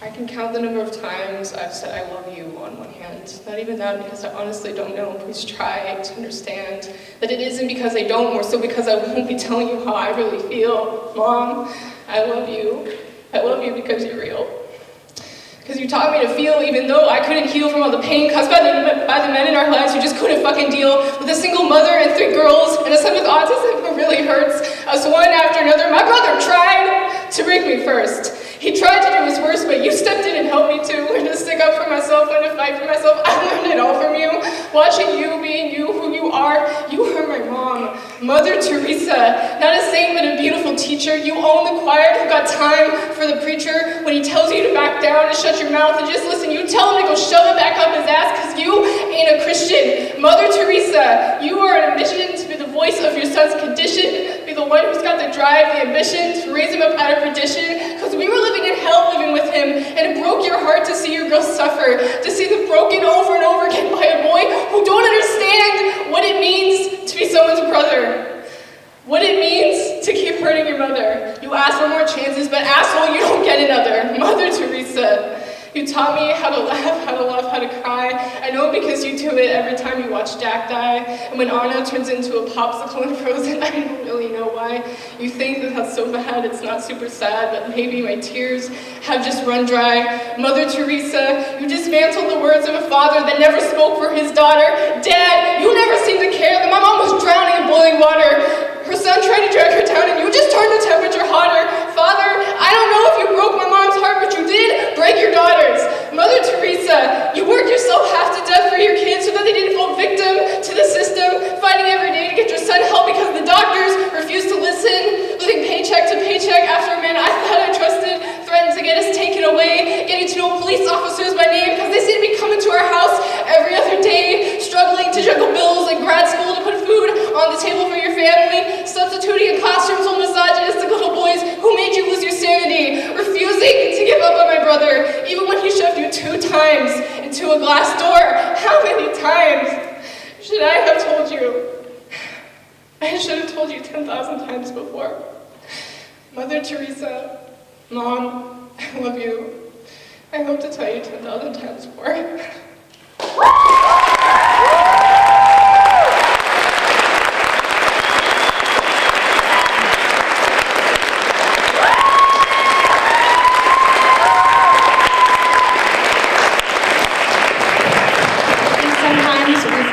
I can count the number of times I've said I love you on one hand. Not even that, because I honestly don't know. Please try to understand that it isn't because I don't, more so because I won't be telling you how I really feel. Mom, I love you. I love you because you're real. Because you taught me to feel even though I couldn't heal from all the pain caused by the men in our lives who just couldn't fucking deal with a single mother and 3 girls and a son with autism who really hurts us one after another. My brother tried to break me first. He tried to do his worst, but you stepped in and helped me to learn to stick up for myself, learn to fight for myself. I learned it all from you. Watching you, being you, who you are. You are my mom, Mother Teresa. Not a saint, but a beautiful teacher. You own the choir who got time for the preacher when he tells you to back down and shut your mouth and just listen. You tell him to go shove it back up his ass because you ain't a Christian. Mother Teresa, you are on a mission to be the voice of your son's condition, be the one who's got the drive, the ambition to raise him up out of perdition, because we were living in hell living with him, and it broke your heart to see your girl suffer, to see them broken over and over again by a boy who don't understand what it means to be someone's brother, what it means to keep hurting your mother. You ask for more chances, but asshole, you don't get another. Mother Teresa, You taught me how to laugh, how to love, how to cry. I know because you do it every time you watch Jack die. And when Anna turns into a popsicle in Frozen, I don't really know why. You think that that's so bad, it's not super sad, but maybe my tears have just run dry. Mother Teresa, you dismantled the words of a father that never spoke for his daughter. Dad, you never seemed to care that my mom was drowning in boiling water. Her son tried to drag her down and you just turned the temperature hotter. Father, I don't know if you broke my mom's heart, but you did break your daughter's. Mother Teresa, you worked yourself half to death for your kids so that they didn't fall victim to the system, fighting every day to get your son help because the doctors refused to listen, living paycheck to paycheck after a man I thought I trusted threatened to get us taken away, getting to know police officers by name because they seem to be coming to our house every other day, struggling to juggle bills and grad school to put food on the table for your family, substituting in classrooms on misogynistic little boys who made you lose your sanity, refusing to give up on my brother, even when he shoved you 2 times into a glass door. How many times should I have told you? I should have told you 10,000 times before. Mother Teresa, Mom, I love you. I hope to tell you 10,000 times more.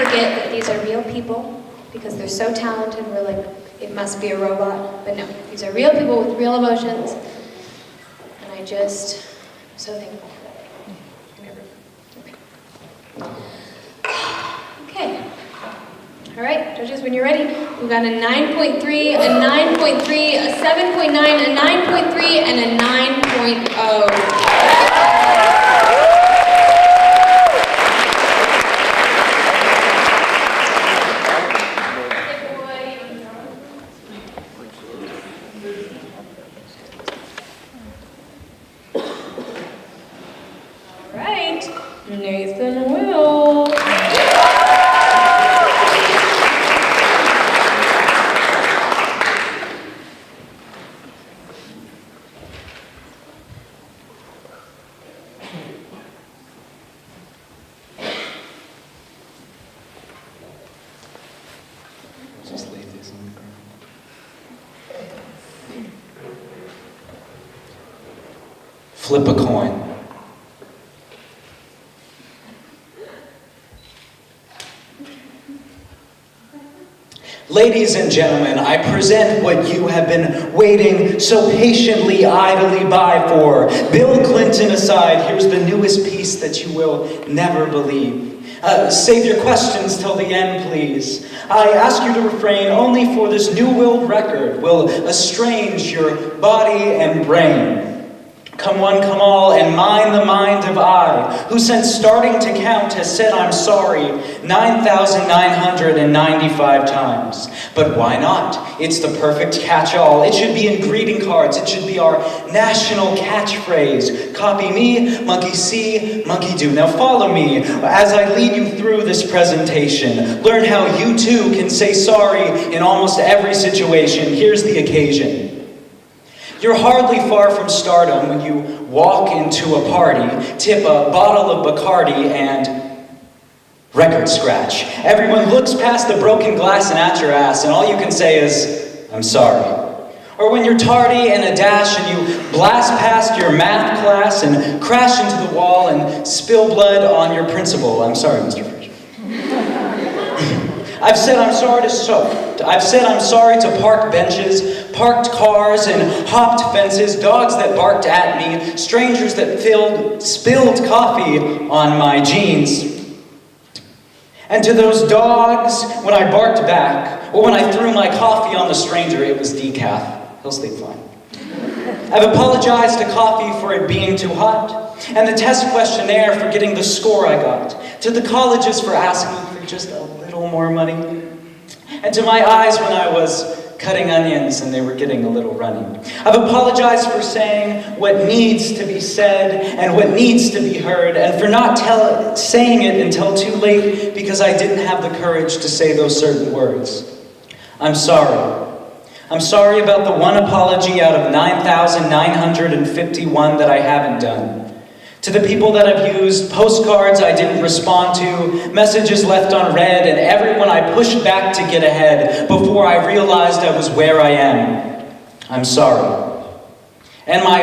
That these are real people because they're so talented. We're like, it must be a robot. But no, these are real people with real emotions. And I'm so thankful for that. Okay. All right, judges, when you're ready, we've got a 9.3, a 9.3, a 7.9, a 9.3, and a 9.0. Nathan Will. Just leave these on the ground. Flip a coin. Ladies and gentlemen, I present what you have been waiting so patiently, idly by for. Bill Clinton aside, here's the newest piece that you will never believe. Save your questions till the end, please. I ask you to refrain only for this new world record will estrange your body and brain. Come one, come all, and mind the mind of I, who since starting to count has said I'm sorry 9,995 times. But why not? It's the perfect catch-all. It should be in greeting cards. It should be our national catchphrase. Copy me, monkey see, monkey do. Now follow me as I lead you through this presentation. Learn how you too can say sorry in almost every situation. Here's the occasion. You're hardly far from stardom when you walk into a party, tip a bottle of Bacardi, and record scratch. Everyone looks past the broken glass and at your ass, and all you can say is, I'm sorry. Or when you're tardy in a dash and you blast past your math class and crash into the wall and spill blood on your principal. I'm sorry, Mr. Fraser. I've said I'm sorry to parked benches, parked cars, and hopped fences, dogs that barked at me, strangers that spilled coffee on my jeans. And to those dogs, when I barked back, or when I threw my coffee on the stranger, it was decaf. He'll sleep fine. I've apologized to coffee for it being too hot, and the test questionnaire for getting the score I got, to the colleges for asking for just a little more money, and to my eyes when I was cutting onions and they were getting a little runny. I've apologized for saying what needs to be said and what needs to be heard, and for not saying it until too late because I didn't have the courage to say those certain words. I'm sorry. I'm sorry about the one apology out of 9,951 that I haven't done. To the people that I've used postcards I didn't respond to, messages left unread, and everyone I pushed back to get ahead before I realized I was where I am, I'm sorry. And my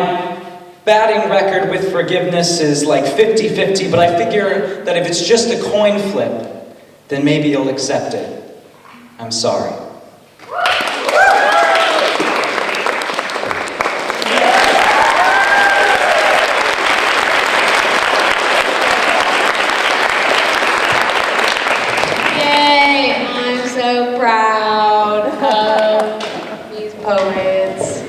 batting record with forgiveness is like 50-50, but I figure that if it's just a coin flip, then maybe you'll accept it. I'm sorry. Yay! I'm so proud of these poets.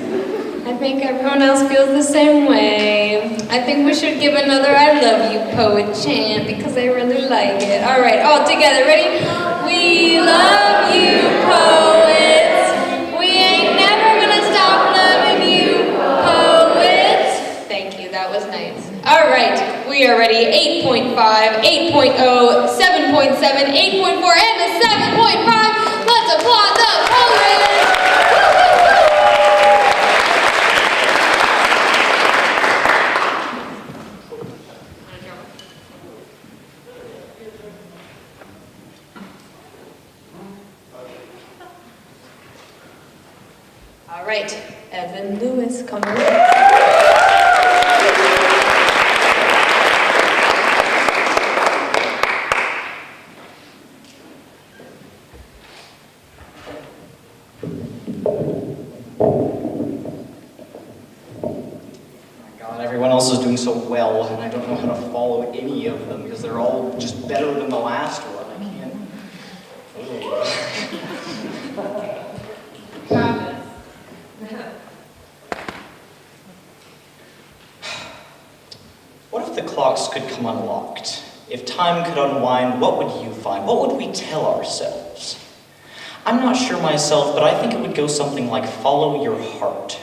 I think everyone else feels the same way. I think we should give another I love you poet chant because I really like it. All right, all together, ready? We love you poets. We ain't never gonna stop loving you poets. Thank you, that was nice. All right, we are ready. 8.5, 8.0, 7.7, 8.4, and a 7.5. Let's applaud the poets. All right, Evan Lewis, come on. God, everyone else is doing so well, and I don't know how to follow any of them because they're all just better than the last one. I can't. What if the clocks could come unlocked? If time could unwind, what would you find? What would we tell ourselves? I'm not sure myself, but I think it would go something like follow your heart.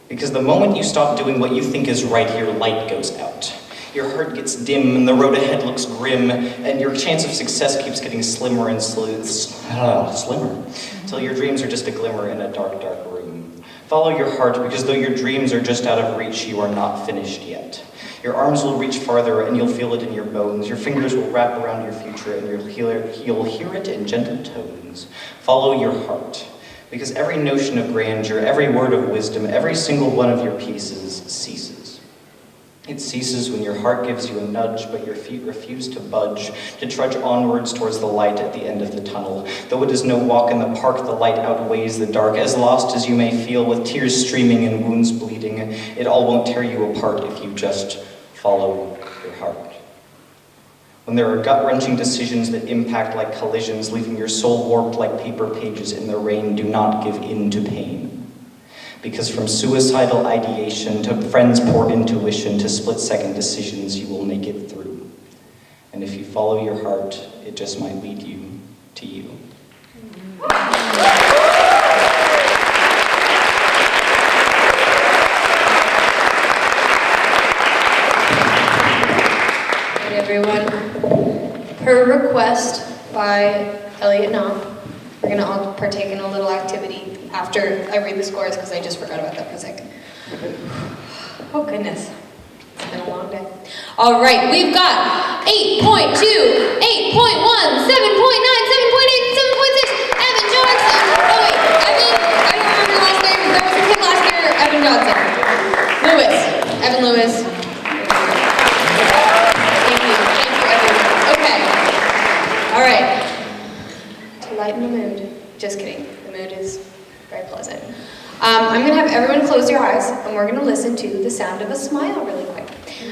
Because the moment you stop doing what you think is right, your light goes out. Your heart gets dim and the road ahead looks grim, and your chance of success keeps getting slimmer and slimmer, until your dreams are just a glimmer in a dark, dark room. Follow your heart, because though your dreams are just out of reach, you are not finished yet. Your arms will reach farther and you'll feel it in your bones. Your fingers will wrap around your future and you'll hear it in gentle tones. Follow your heart. Because every notion of grandeur, every word of wisdom, every single one of your pieces ceases. It ceases when your heart gives you a nudge, but your feet refuse to budge, to trudge onwards towards the light at the end of the tunnel. Though it is no walk in the park, the light outweighs the dark. As lost as you may feel, with tears streaming and wounds bleeding, it all won't tear you apart if you just follow your heart. When there are gut-wrenching decisions that impact like collisions, leaving your soul warped like paper pages in the rain, do not give in to pain. Because from suicidal ideation to friends' poor intuition to split-second decisions, you will make it through. And if you follow your heart, it just might lead you to you. Everyone, per request by Elliot Knopf, we're going to all partake in a little activity after I read the scores because I just forgot about that for a second. Oh goodness, it's been a long day. All right, we've got 8.2, 8.1, 7.9, 7.8, 7.6, Evan Johnson. Oh wait, Evan, I don't remember your last name. There was a kid last year, Evan Johnson. Lewis, Evan Lewis. All right, to lighten the mood, just kidding, the mood is very pleasant. I'm gonna have everyone close your eyes and we're gonna listen to the sound of a smile really quick.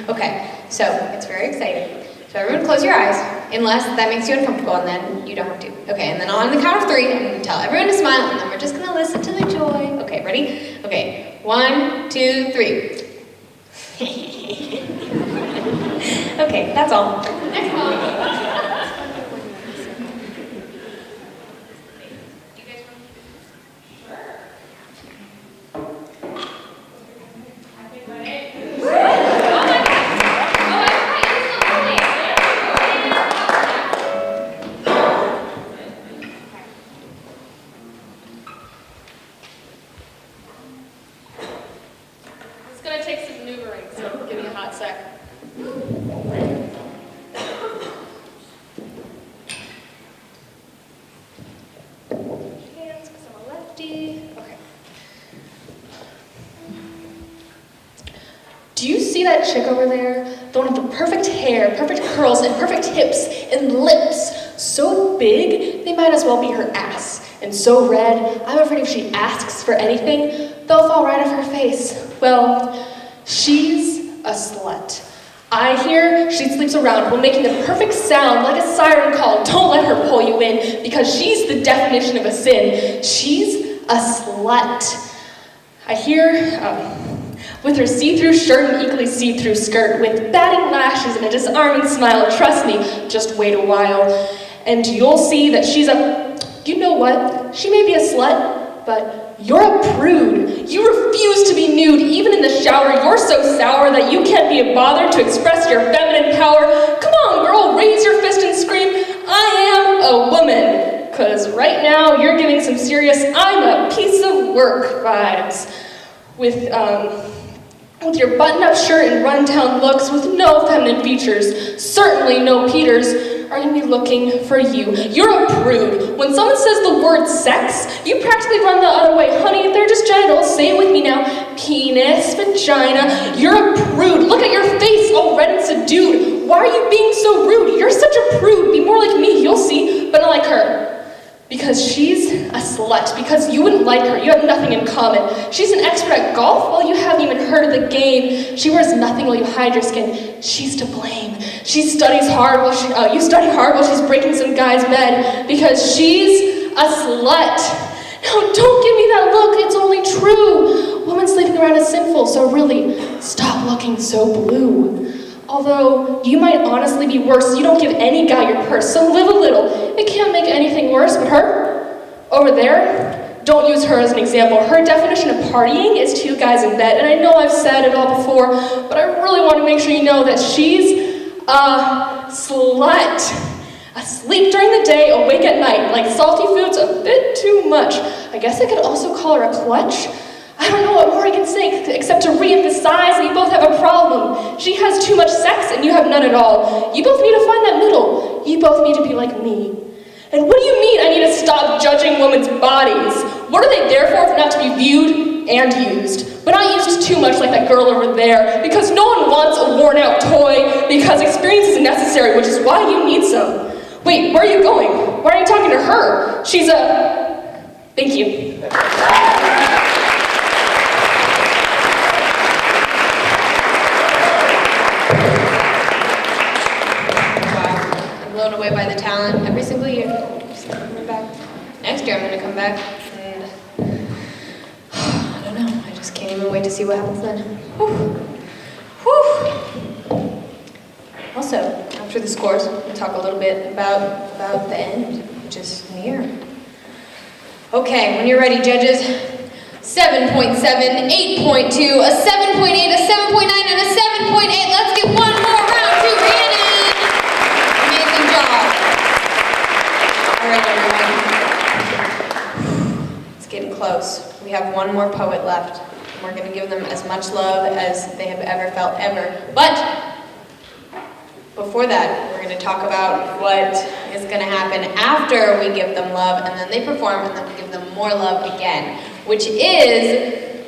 Okay, so it's very exciting. So everyone close your eyes, unless that makes you uncomfortable, and then you don't have to. Okay, and then on the count of 3, I'm gonna tell everyone to smile, and then we're just gonna listen to the joy. Okay, ready? Okay, 1, 2, 3. Okay, that's all. Next one. It's gonna take some maneuvering, so give me a hot sec. Hands, because I'm a lefty. Okay. Do you see that chick over there? The one with the perfect hair, perfect curls, and perfect hips and lips. So big, they might as well be her ass. And so red, I'm afraid if she asks for anything, they'll fall right off her face. Well, she's a slut. I hear she sleeps around while making the perfect sound like a siren call. Don't let her pull you in, because she's the definition of a sin. She's a slut. I hear, with her see-through shirt and equally see-through skirt, with batting lashes and a disarming smile, trust me, just wait a while, and you'll see that she's a... You know what? She may be a slut, but you're a prude. You refuse to be nude, even in the shower. You're so sour that you can't be bothered to express your feminine power. Come on, girl, raise your fist and scream, I am a woman. Because right now, you're giving some serious, I'm a piece of work vibes. With your button-up shirt and run-down looks with no feminine features, certainly no Peters, are going to be looking for you. You're a prude. When someone says the word sex, you practically run the other way. Honey, they're just genitals. Say it with me now. Penis, vagina. You're a prude. Look at your face, all red and subdued. Why are you being so rude? You're such a prude. Be more like me, you'll see, but not like her. Because she's a slut. Because you wouldn't like her. You have nothing in common. She's an expert at golf while you haven't even heard of the game. She wears nothing while you hide your skin. She's to blame. She studies hard while you study hard while she's breaking some guy's bed. Because she's a slut. No, don't give me that look. It's only true. Women sleeping around is sinful. So really, stop looking so blue. Although, you might honestly be worse. You don't give any guy your purse, so live a little. It can't make anything worse, but her, over there, don't use her as an example. Her definition of partying is 2 guys in bed, and I know I've said it all before, but I really want to make sure you know that she's a slut. Asleep during the day, awake at night, like salty food's a bit too much. I guess I could also call her a clutch. I don't know what more I can say except to re-emphasize that you both have a problem. She has too much sex and you have none at all. You both need to find that middle. You both need to be like me. And what do you mean I need to stop judging women's bodies? What are they there for if not to be viewed and used? But not used too much like that girl over there, because no one wants a worn-out toy, because experience is necessary, which is why you need some. Wait, where are you going? Why are you talking to her? She's a... Thank you. Blown away by the talent every single year. Just coming back. Next year I'm going to come back, and I don't know. I just can't even wait to see what happens then. Whew. Whew. Also, after the scores, we'll talk a little bit about the end, which is near. Okay, when you're ready, judges. 7.7, 8.2, a 7.8, a 7.9, and a 7.8. Let's give one more round to Rhiannon. Amazing job. All right, everyone. It's getting close. We have one more poet left. And we're going to give them as much love as they have ever felt ever. But before that, we're going to talk about what is going to happen after we give them love, and then they perform, and then we give them more love again, which is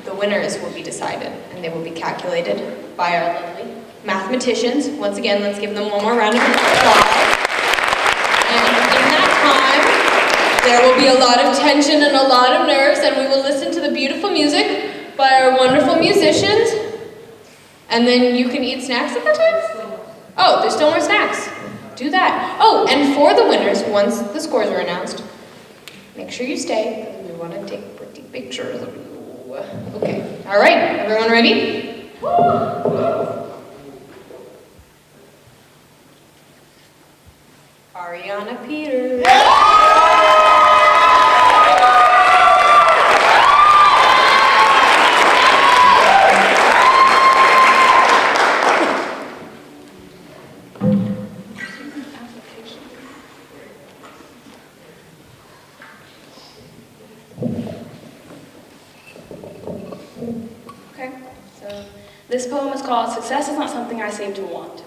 the winners will be decided, and they will be calculated by our lovely mathematicians. Once again, let's give them one more round of applause. And in that time, there will be a lot of tension and a lot of nerves, and we will listen to the beautiful music by our wonderful musicians. And then you can eat snacks at that time? Oh, there's still more snacks. Do that. Oh, and for the winners, once the scores are announced, make sure you stay, because we want to take pretty pictures of you. Okay. All right. Everyone ready? Ariana Peters. Okay, so This poem is called Success Is Not Something I Seem to Want.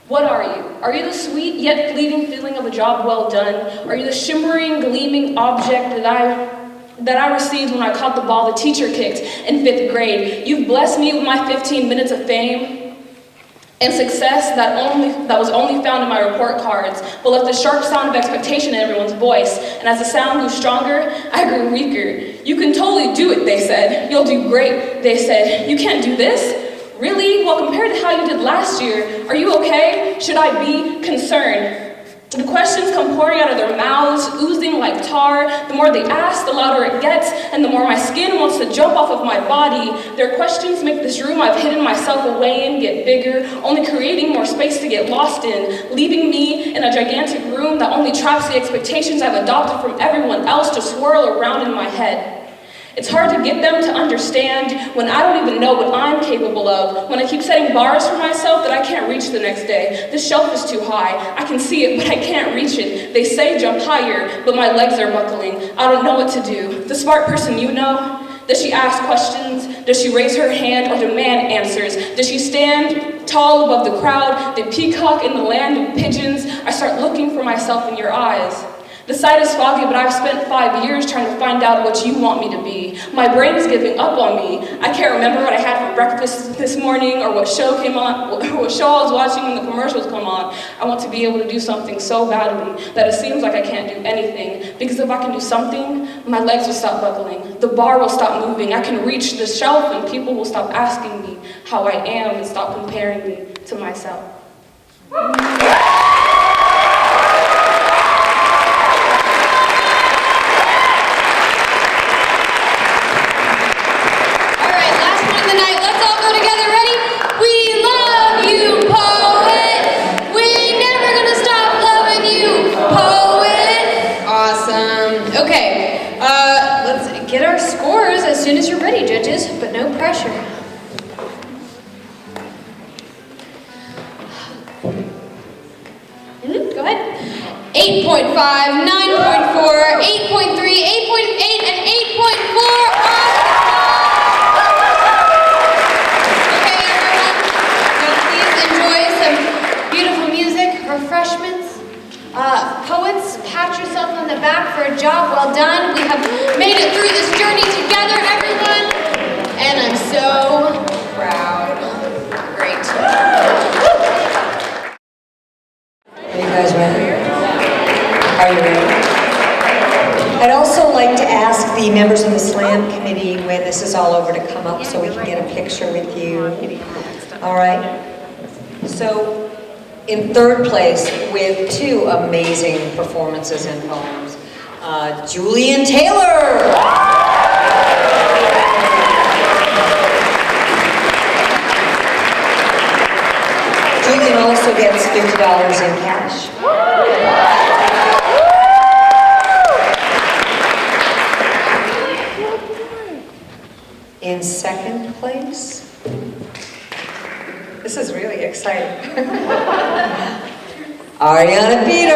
What are you? Are you the sweet yet fleeting feeling of a job well done? Are you the shimmering, gleaming object that I received when I caught the ball the teacher kicked in 5th grade? You've blessed me with my 15 minutes of fame and success that was only found in my report cards, but left a sharp sound of expectation in everyone's voice. And as the sound grew stronger, I grew weaker. You can totally do it, they said. You'll do great, they said. You can't do this? Really? Well, compared to how you did last year, are you okay? Should I be concerned? The questions come pouring out of their mouths, oozing like tar. The more they ask, the louder it gets, and the more my skin wants to jump off of my body. Their questions make this room I've hidden myself away in get bigger, only creating more space to get lost in, leaving me in a gigantic room that only traps the expectations I've adopted from everyone else to swirl around in my head. It's hard to get them to understand when I don't even know what I'm capable of, when I keep setting bars for myself that I can't reach the next day. The shelf is too high. I can see it, but I can't reach it. They say jump higher, but my legs are buckling. I don't know what to do. The smart person you know, does she ask questions? Does she raise her hand or demand answers? Does she stand tall above the crowd, the peacock in the land of pigeons? I start looking for myself in your eyes. The sight is foggy, but I've spent 5 years trying to find out what you want me to be. My brain is giving up on me. I can't remember what I had for breakfast this morning or what show came on, or what show I was watching when the commercials come on. I want to be able to do something so badly that it seems like I can't do anything. Because if I can do something, my legs will stop buckling. The bar will stop moving. I can reach the shelf and people will stop asking me how I am and stop comparing me to myself. Get our scores as soon as you're ready, judges, but no pressure. Go ahead. 8.5, 9.4, 8.3, 8.8, and 8.4. Okay, everyone. Now please enjoy some beautiful music, refreshments. Poets, pat yourself on the back for a job well done. We have made it through this journey together, everyone. And I'm so proud. Great. Are you guys ready? Are you ready? I'd also like to ask the members of the SLAM committee when this is all over to come up so we can get a picture with you. All right. So, in third place, with 2 amazing performances and poems, Julian Taylor. Julian also gets $50 in cash. In second place, this is really exciting. Ariana Peter.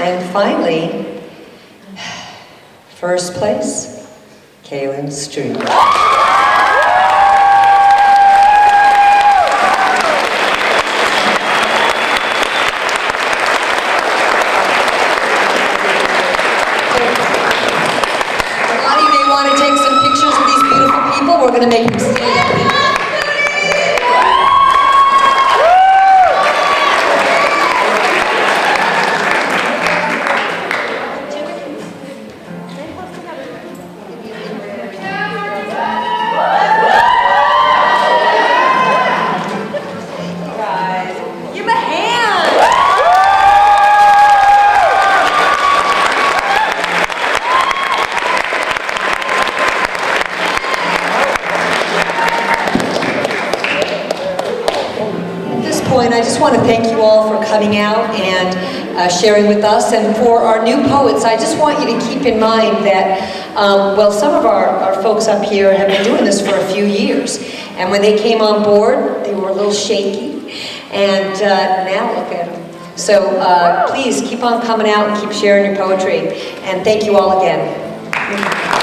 And finally, first place, Kaylin Street. We're going to make him stand up. Give him a hand. I just want to thank you all for coming out and sharing with us. And for our new poets, I just want you to keep in mind that, well, some of our folks up here have been doing this for a few years. And when they came on board, they were a little shaky. And now look at them. So please keep on coming out and keep sharing your poetry. And thank you all again.